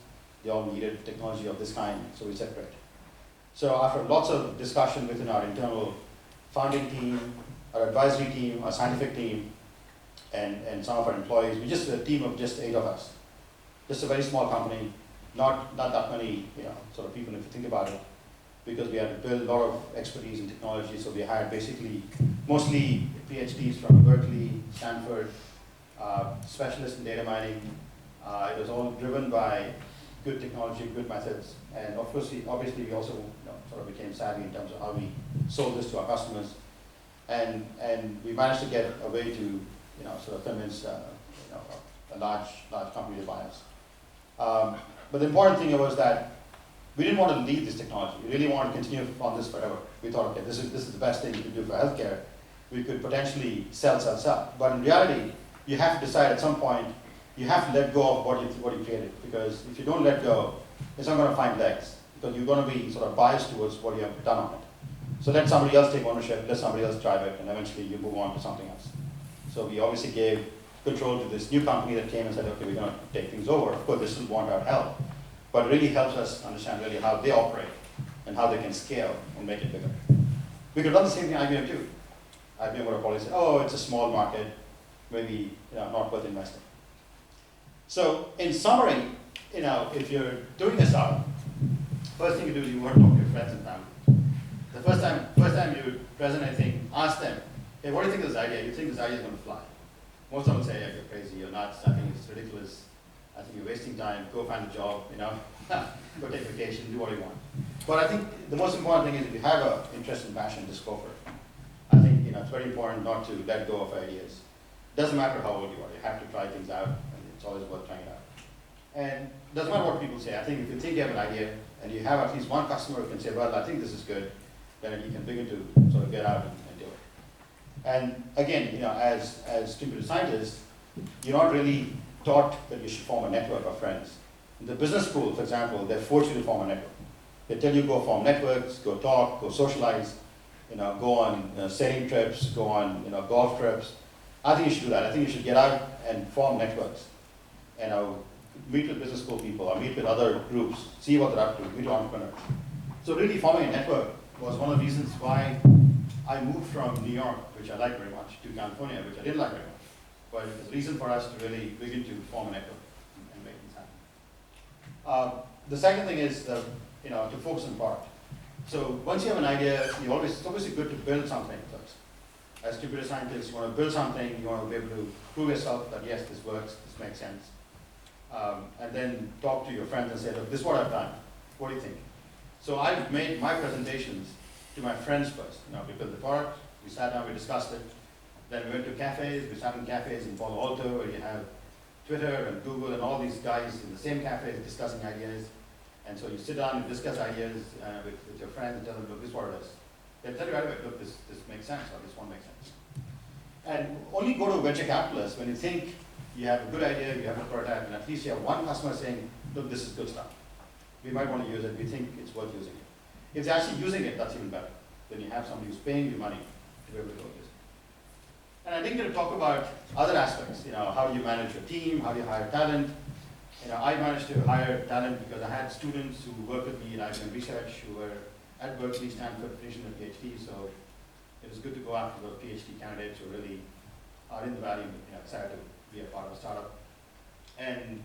They all needed technology of this kind, so we said, great. So after lots of discussion within our internal founding team, our advisory team, our scientific team, and some of our employees, we just a team of just 8 of us. Just a very small company, not that many sort of people if you think about it, because we had to build a lot of expertise in technology, so we hired basically mostly PhDs from Berkeley, Stanford, specialists in data mining. It was all driven by good technology, good methods, and of course, obviously we also sort of became savvy in terms of how we sold this to our customers, and we managed to get a way to sort of convince a large company to buy us. But the important thing was that we didn't want to leave this technology. We really wanted to continue on this forever. We thought, okay, this is the best thing we could do for healthcare. We could potentially sell. But in reality, you have to decide at some point, you have to let go of what you created. Because if you don't let go, it's not going to find legs. Because you're going to be sort of biased towards what you have done on it. So let somebody else take ownership, let somebody else drive it, and eventually you move on to something else. So we obviously gave control to this new company that came and said, okay, we're going to take things over. Of course, they still want our help. But it really helps us understand really how they operate and how they can scale and make it bigger. We could run the same thing at IBM too. IBM would have probably said, oh, it's a small market, maybe not worth investing. So in summary, if you're doing a startup, first thing you do is you want to talk to your friends and family. The first time you present anything, ask them, hey, what do you think of this idea? You think this idea is going to fly? Most of them say, yeah, you're crazy, you're nuts, I think it's ridiculous. I think you're wasting time, go find a job, go take vacation, do what you want. But I think the most important thing is if you have an interest and passion, just go for it. I think it's very important not to let go of ideas. It doesn't matter how old you are, you have to try things out, and it's always worth trying it out. And it doesn't matter what people say. I think if you think you have an idea, and you have at least one customer who can say, well, I think this is good, then you can begin to sort of get out and do it. And again, as computer scientists, you're not really taught that you should form a network of friends. In the business school, for example, they force you to form a network. They tell you go form networks, go talk, go socialize, go on sailing trips, go on golf trips. I think you should do that. I think you should get out and form networks. meet with business school people, or meet with other groups, see what they're up to, meet with entrepreneurs. So really forming a network was one of the reasons why I moved from New York, which I like very much, to California, which I didn't like very much. But it was a reason for us to really begin to form a network and make things happen. The second thing is to focus on product. So once you have an idea, it's always good to build something first. As computer scientists, you want to build something, you want to be able to prove yourself that yes, this works, this makes sense. And then talk to your friends and say, look, this is what I've done. What do you think? So I've made my presentations to my friends first. We built the product, we sat down, we discussed it. Then we went to cafes, we sat in cafes in Palo Alto, where you have Twitter and Google and all these guys in the same cafes discussing ideas. And so you sit down and discuss ideas with your friends and tell them, look, this is what it is. They'll tell you right away, look, this makes sense, or this won't make sense. And only go to venture capitalists when you think you have a good idea, you have a prototype, and at least you have one customer saying, look, this is good stuff. We might want to use it, we think it's worth using it. If they're actually using it, that's even better. Then you have somebody who's paying you money to be able to go use it. And I think to talk about other aspects, how do you manage your team, how do you hire talent? I managed to hire talent because I had students who worked with me in IBM Research who were at Berkeley, Stanford, finishing their PhD, so it was good to go after those PhD candidates who really are in the valley and decided to be a part of a startup. And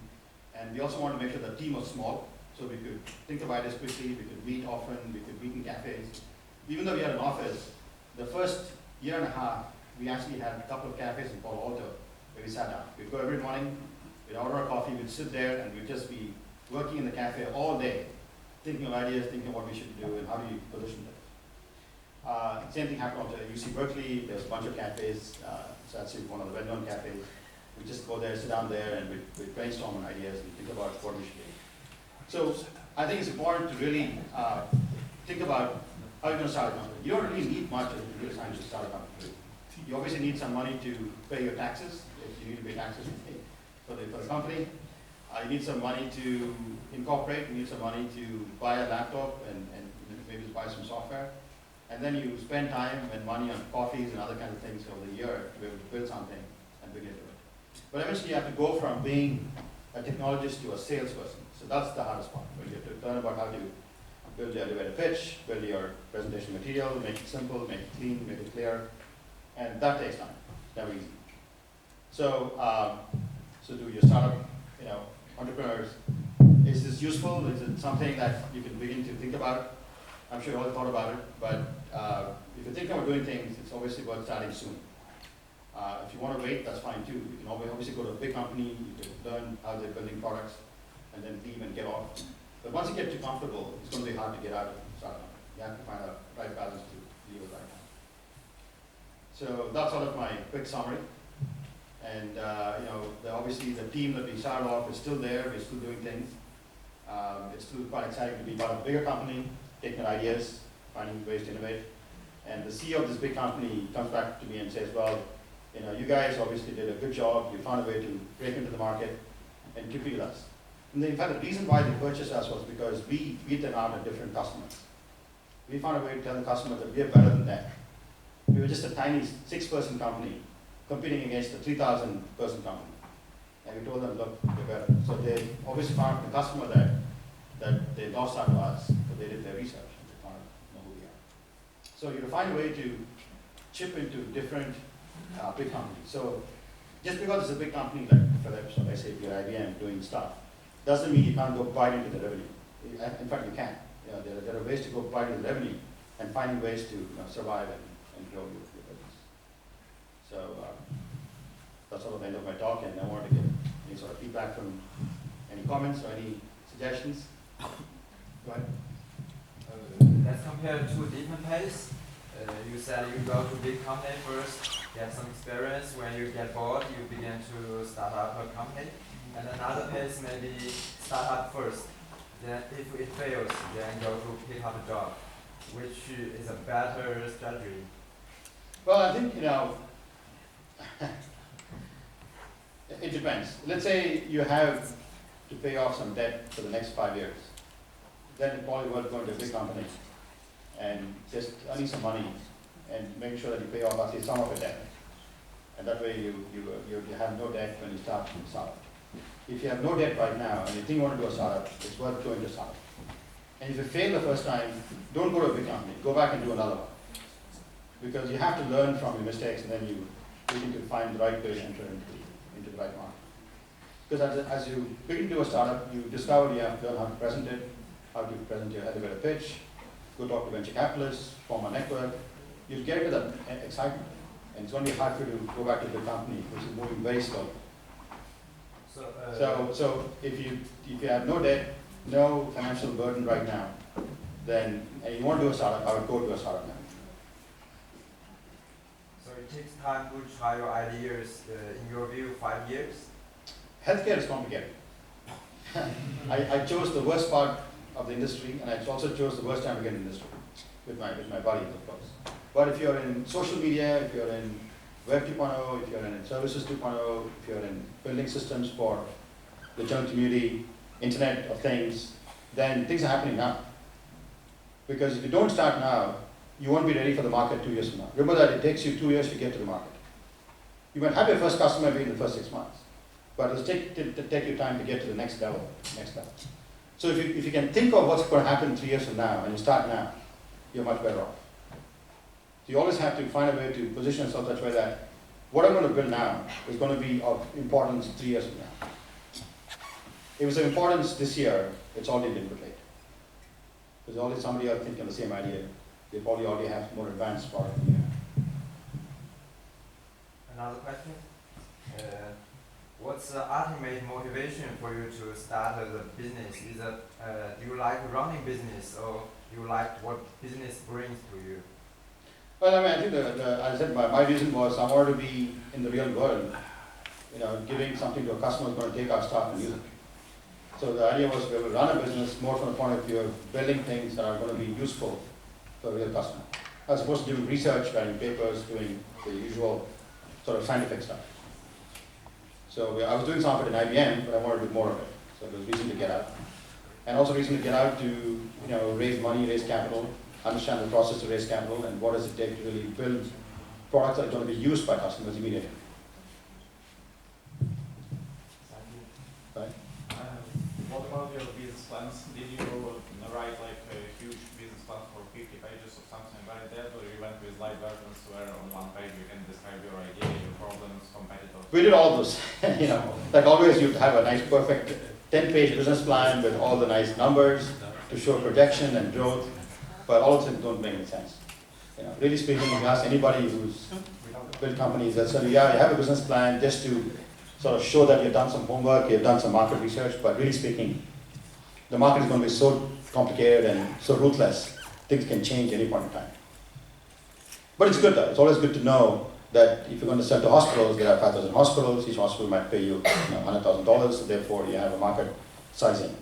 we also wanted to make sure the team was small, so we could think of ideas quickly, we could meet often, we could meet in cafes. Even though we had an office, the first year and a half, we actually had a couple of cafes in Palo Alto where we sat down. We'd go every morning, we'd order a coffee, we'd sit there, and we'd just be working in the cafe all day, thinking of ideas, thinking of what we should do, and how do you position it. Same thing happened at UC Berkeley. There's a bunch of cafes. It's actually one of the well-known cafes. We just go there, sit down there, and we brainstorm on ideas and think about what we should do. So I think it's important to really think about how you're going to start a company. You don't really need much as a computer scientist to start a company. You obviously need some money to pay your taxes, if you need to pay taxes for the company. You need some money to incorporate, you need some money to buy a laptop and maybe buy some software. And then you spend time and money on coffees and other kinds of things over the year to be able to build something and begin to it. But eventually you have to go from being a technologist to a salesperson. So that's the hardest part, where you have to learn about how to build your elevator pitch, build your presentation material, make it simple, make it clean, make it clear. And that takes time. It's never easy. So, so do your startup, entrepreneurs, is this useful? Is it something that you can begin to think about? I'm sure you all thought about it, but if you think about doing things, it's obviously worth starting soon. If you want to wait, that's fine too. You can obviously go to a big company, you can learn how they're building products, and then leave and get off. But once you get too comfortable, it's going to be hard to get out of the startup. You have to find a right balance to deal with right now. So that's sort of my quick summary. And obviously the team that we started off is still there. We're still doing things. It's still quite exciting to be part of a bigger company, taking ideas, finding ways to innovate. And the CEO of this big company comes back to me and says, well, you guys obviously did a good job. You found a way to break into the market and compete with us. And in fact, the reason why they purchased us was because we beat them out at different customers. We found a way to tell the customer that we are better than them. We were just a tiny 6-person company competing against a 3,000-person company. And we told them, look, we're better. So they obviously found the customer that they lost out to us, but they did their research and they found to know who we are. So you find a way to chip into different big companies. So just because it's a big company like Philips or SAP or IBM doing stuff, doesn't mean you can't go bite into the revenue. In fact, you can. There are ways to go bite into the revenue and finding ways to survive and grow your business. So that's sort of the end of my talk, and I wanted to get any sort of feedback from any comments or any suggestions. Go ahead. Let's compare two different paths. You said you go to big company first, get some experience. When you get bored, you begin to start up a company. And another path maybe start up first. Then if it fails, then go to pick up a job. Which is a better strategy? Well, I think, it depends. Let's say you have to pay off some debt for the next 5 years. Then it's probably worth going to a big company and just earning some money and make sure that you pay off at least some of your debt. And that way you have no debt when you start from the start. If you have no debt right now and you think you want to do a startup, it's worth going to startup. And if you fail the first time, don't go to a big company. Go back and do another one. Because you have to learn from your mistakes, and then you need to find the right way to enter into the right market. Because as you begin to do a startup, you discover you have to learn how to present it, how to present your elevator pitch, go talk to venture capitalists, form a network. You get into that excitement. And it's going to be hard for you to go back to the company, which is moving very slowly. So if you have no debt, no financial burden right now, then and you want to do a startup, I would go to a startup now. So it takes time to try your ideas. In your view, 5 years? Healthcare is complicated. I chose the worst part of the industry, and I also chose the worst time to get in the industry with my buddies, of course. But if you're in social media, if you're in Web 2.0, if you're in Services 2.0, if you're in building systems for the general community, Internet of Things, then things are happening now. Because if you don't start now, you won't be ready for the market 2 years from now. Remember that it takes you 2 years to get to the market. You might have your first customer maybe in the first 6 months, but it'll take you time to get to the next level. So if you can think of what's going to happen 3 years from now, and you start now, you're much better off. So you always have to find a way to position yourself such a way that what I'm going to build now is going to be of importance 3 years from now. If it's of importance this year, it's already been too late. There's always somebody else thinking the same idea. They probably already have more advanced product than you have. Another question? What's the ultimate motivation for you to start a business? Is that do you like running business, or you like what business brings to you? Well, I mean, I think as I said, my reason was I wanted to be in the real world. Giving something to a customer is going to take our stuff and use it. So the idea was we will run a business more from the point of view of building things that are going to be useful for a real customer, as opposed to doing research, writing papers, doing the usual sort of scientific stuff. So I was doing some of it in IBM, but I wanted to do more of it. So it was reason to get out. And also reason to get out to raise money, raise capital, understand the process to raise capital, and what does it take to really build products that are going to be used by customers immediately. Right? What about your business plans? Did you write like a huge business plan for 50 pages or something like that, or you went with light versions where on one page you can describe your idea, your problems, competitors? We did all those. Like always, you have a nice, perfect 10-page business plan with all the nice numbers to show projection and growth, but all of them don't make any sense. Really speaking, if you ask anybody who's built companies, they'll say, yeah, you have a business plan just to sort of show that you've done some homework, you've done some market research, but really speaking, the market is going to be so complicated and so ruthless, things can change any point in time. But it's good though, it's always good to know that if you're going to sell to hospitals, there are 5,000 hospitals, each hospital might pay you $100,000, so therefore you have a market sizing.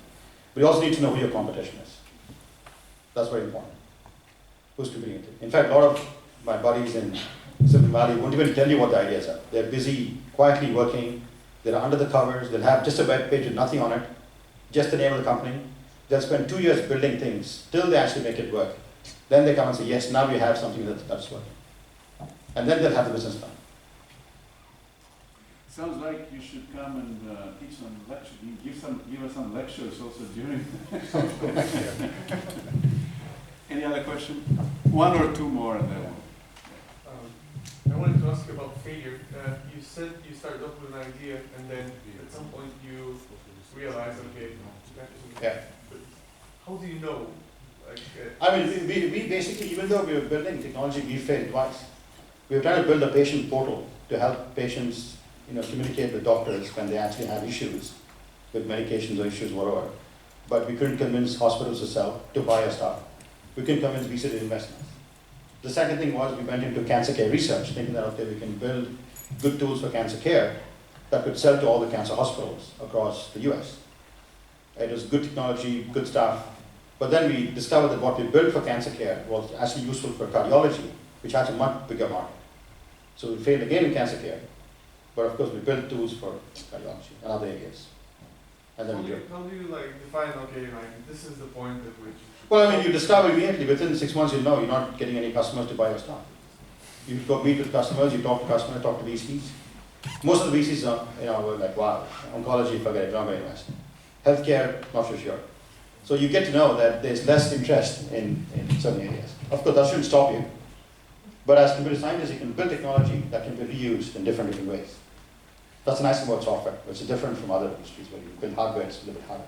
But you also need to know who your competition is. That's very important. Who's competing? In fact, a lot of my buddies in Silicon Valley won't even tell you what the ideas are. They're busy, quietly working, they're under the covers, they'll have just a web page with nothing on it, just the name of the company. They'll spend 2 years building things till they actually make it work. Then they come and say, yes, now we have something that's working. And then they'll have the business plan. Sounds like you should come and teach some lectures. Give us some lectures also during. Any other question? One or two more, and then. I wanted to ask you about failure. You said you started off with an idea, and then at some point you realized, okay, Yeah. But how do you know? I mean, we basically, even though we were building technology, we failed twice. We were trying to build a patient portal to help patients, communicate with doctors when they actually have issues with medications or issues, whatever. But we couldn't convince hospitals to buy our stuff. We couldn't convince VC to invest in us. The second thing was we went into cancer care research, thinking that, okay, we can build good tools for cancer care that could sell to all the cancer hospitals across the US. It was good technology, good stuff. But then we discovered that what we built for cancer care was actually useful for cardiology, which has a much bigger market. So we failed again in cancer care. But of course, we built tools for cardiology and other areas. And then how do you define, okay, this is the point at which... Well, I mean, you discover immediately, within 6 months, you know you're not getting any customers to buy your stuff. You go meet with customers, you talk to customers, talk to VCs, Most of the VCs are, were like, wow, oncology, forget it, not very nice. Healthcare, not so sure. So you get to know that there's less interest in certain areas. Of course, that shouldn't stop you. But as computer scientists, you can build technology that can be reused in different ways. That's the nice thing about software, which is different from other industries where you build hardware, it's a little bit harder.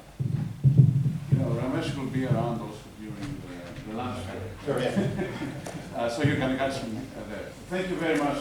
Ramesh will be around also during the lunch. Sure, yeah. So you can catch him there. Thank you very much.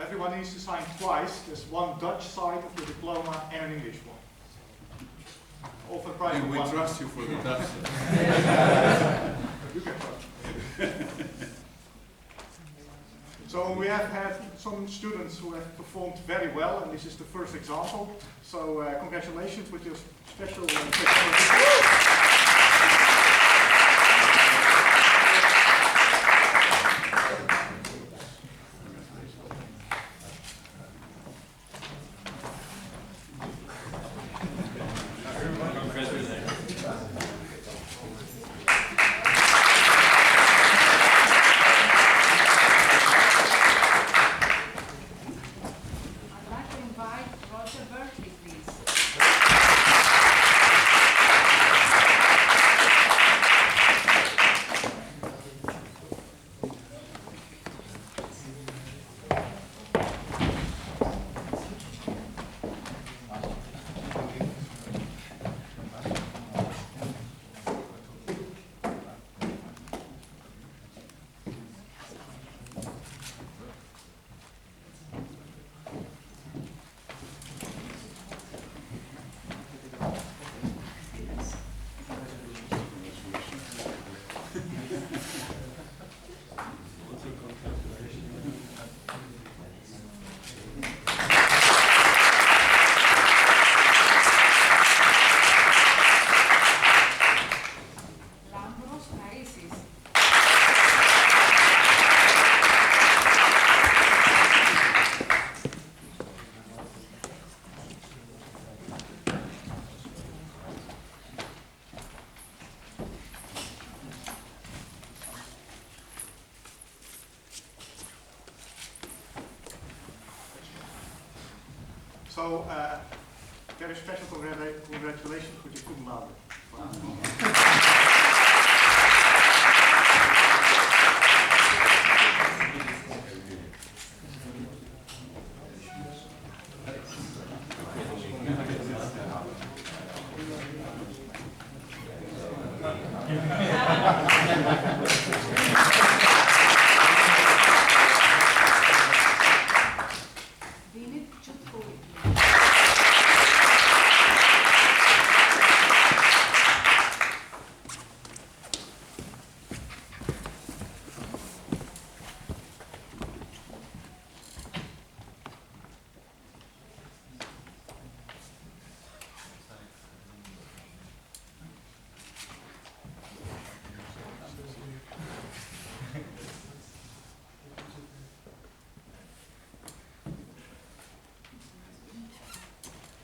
Everyone needs to sign twice. There's one Dutch side of the diploma and an English one. Offer price And of we one. trust you for the Dutch. You can trust. So we have had some students who have performed very well, and this is the first example. So congratulations with your special So, very special congratulations for your cum laude.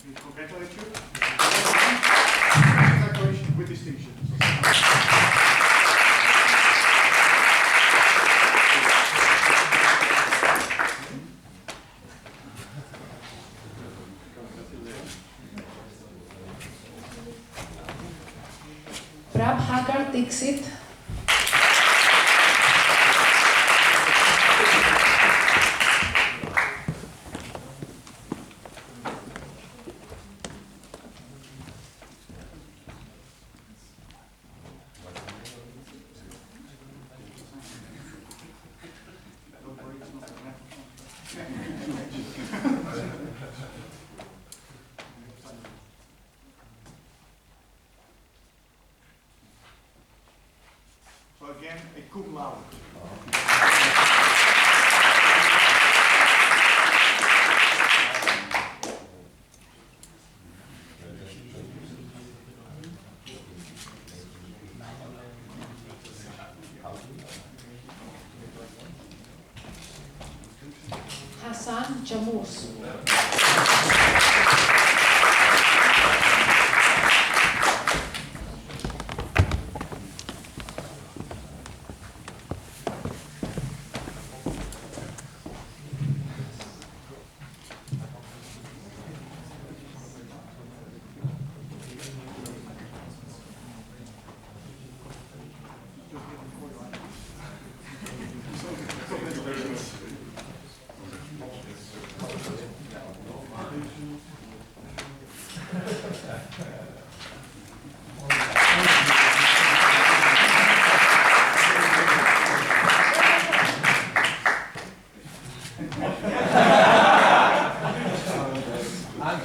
We congratulate you. Congratulations with distinction. Prabhakar Dixit. So again, a cum laude. Hassan Jamus.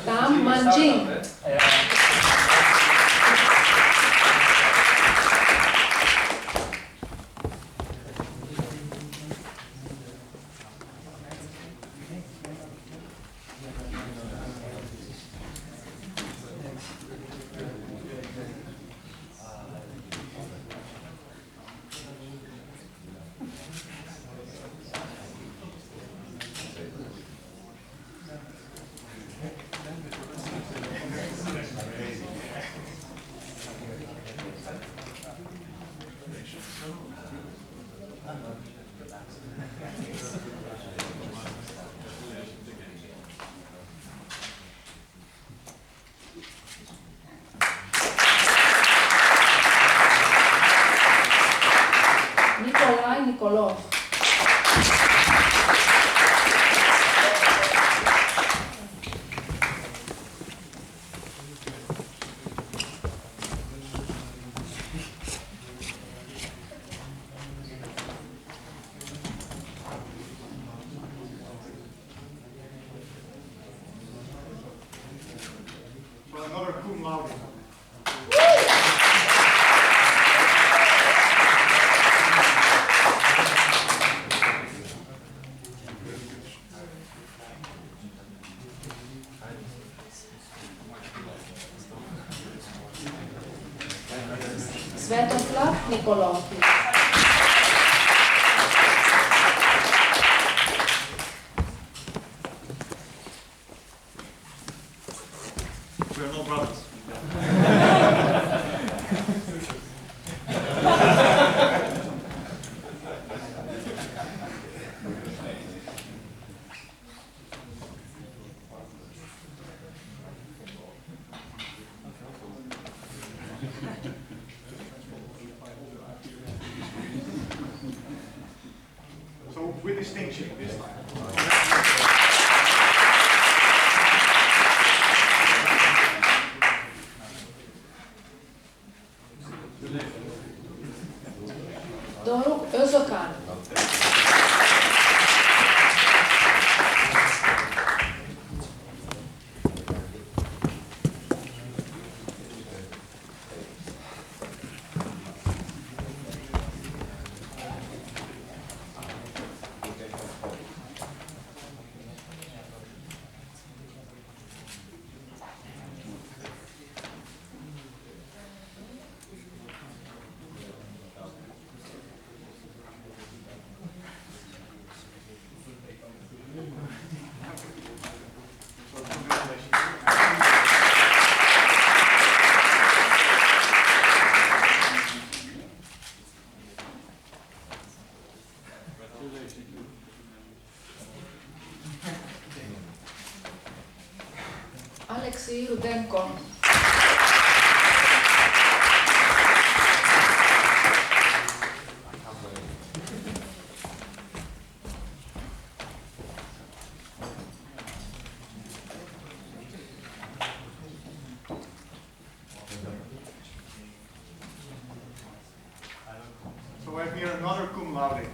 Tam Manjin. Nikolai Nikolov. So another cum laude. Svetoslav Nikolov. We are no brothers. So with distinction this time. Doruk Özökan. Alexei Rudenko. So I have here another cum laude.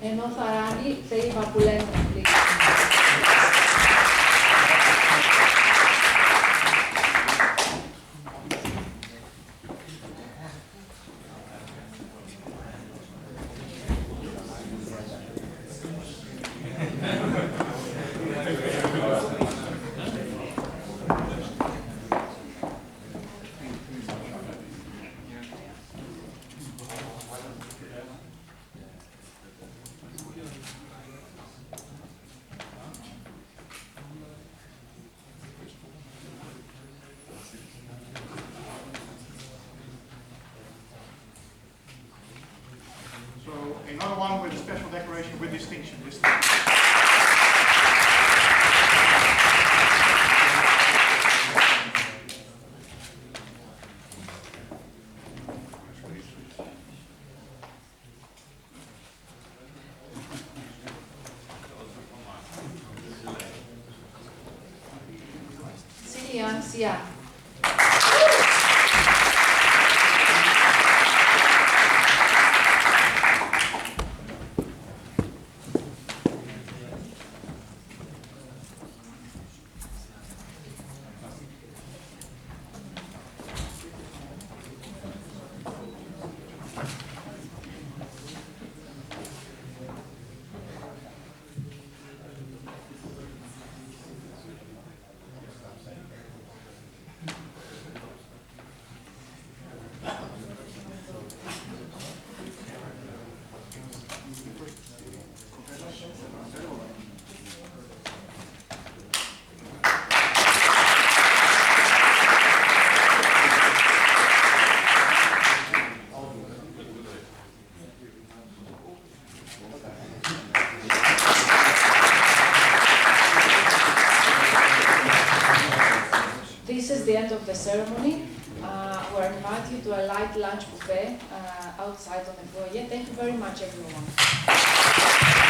Ενώ Θαράνη Θεή Βαπουλένου. So another one with a special decoration with distinction this time. Silian Sia. This is the end of the ceremony. We're inviting you to a light lunch buffet outside on the foyer. Thank you very much, everyone.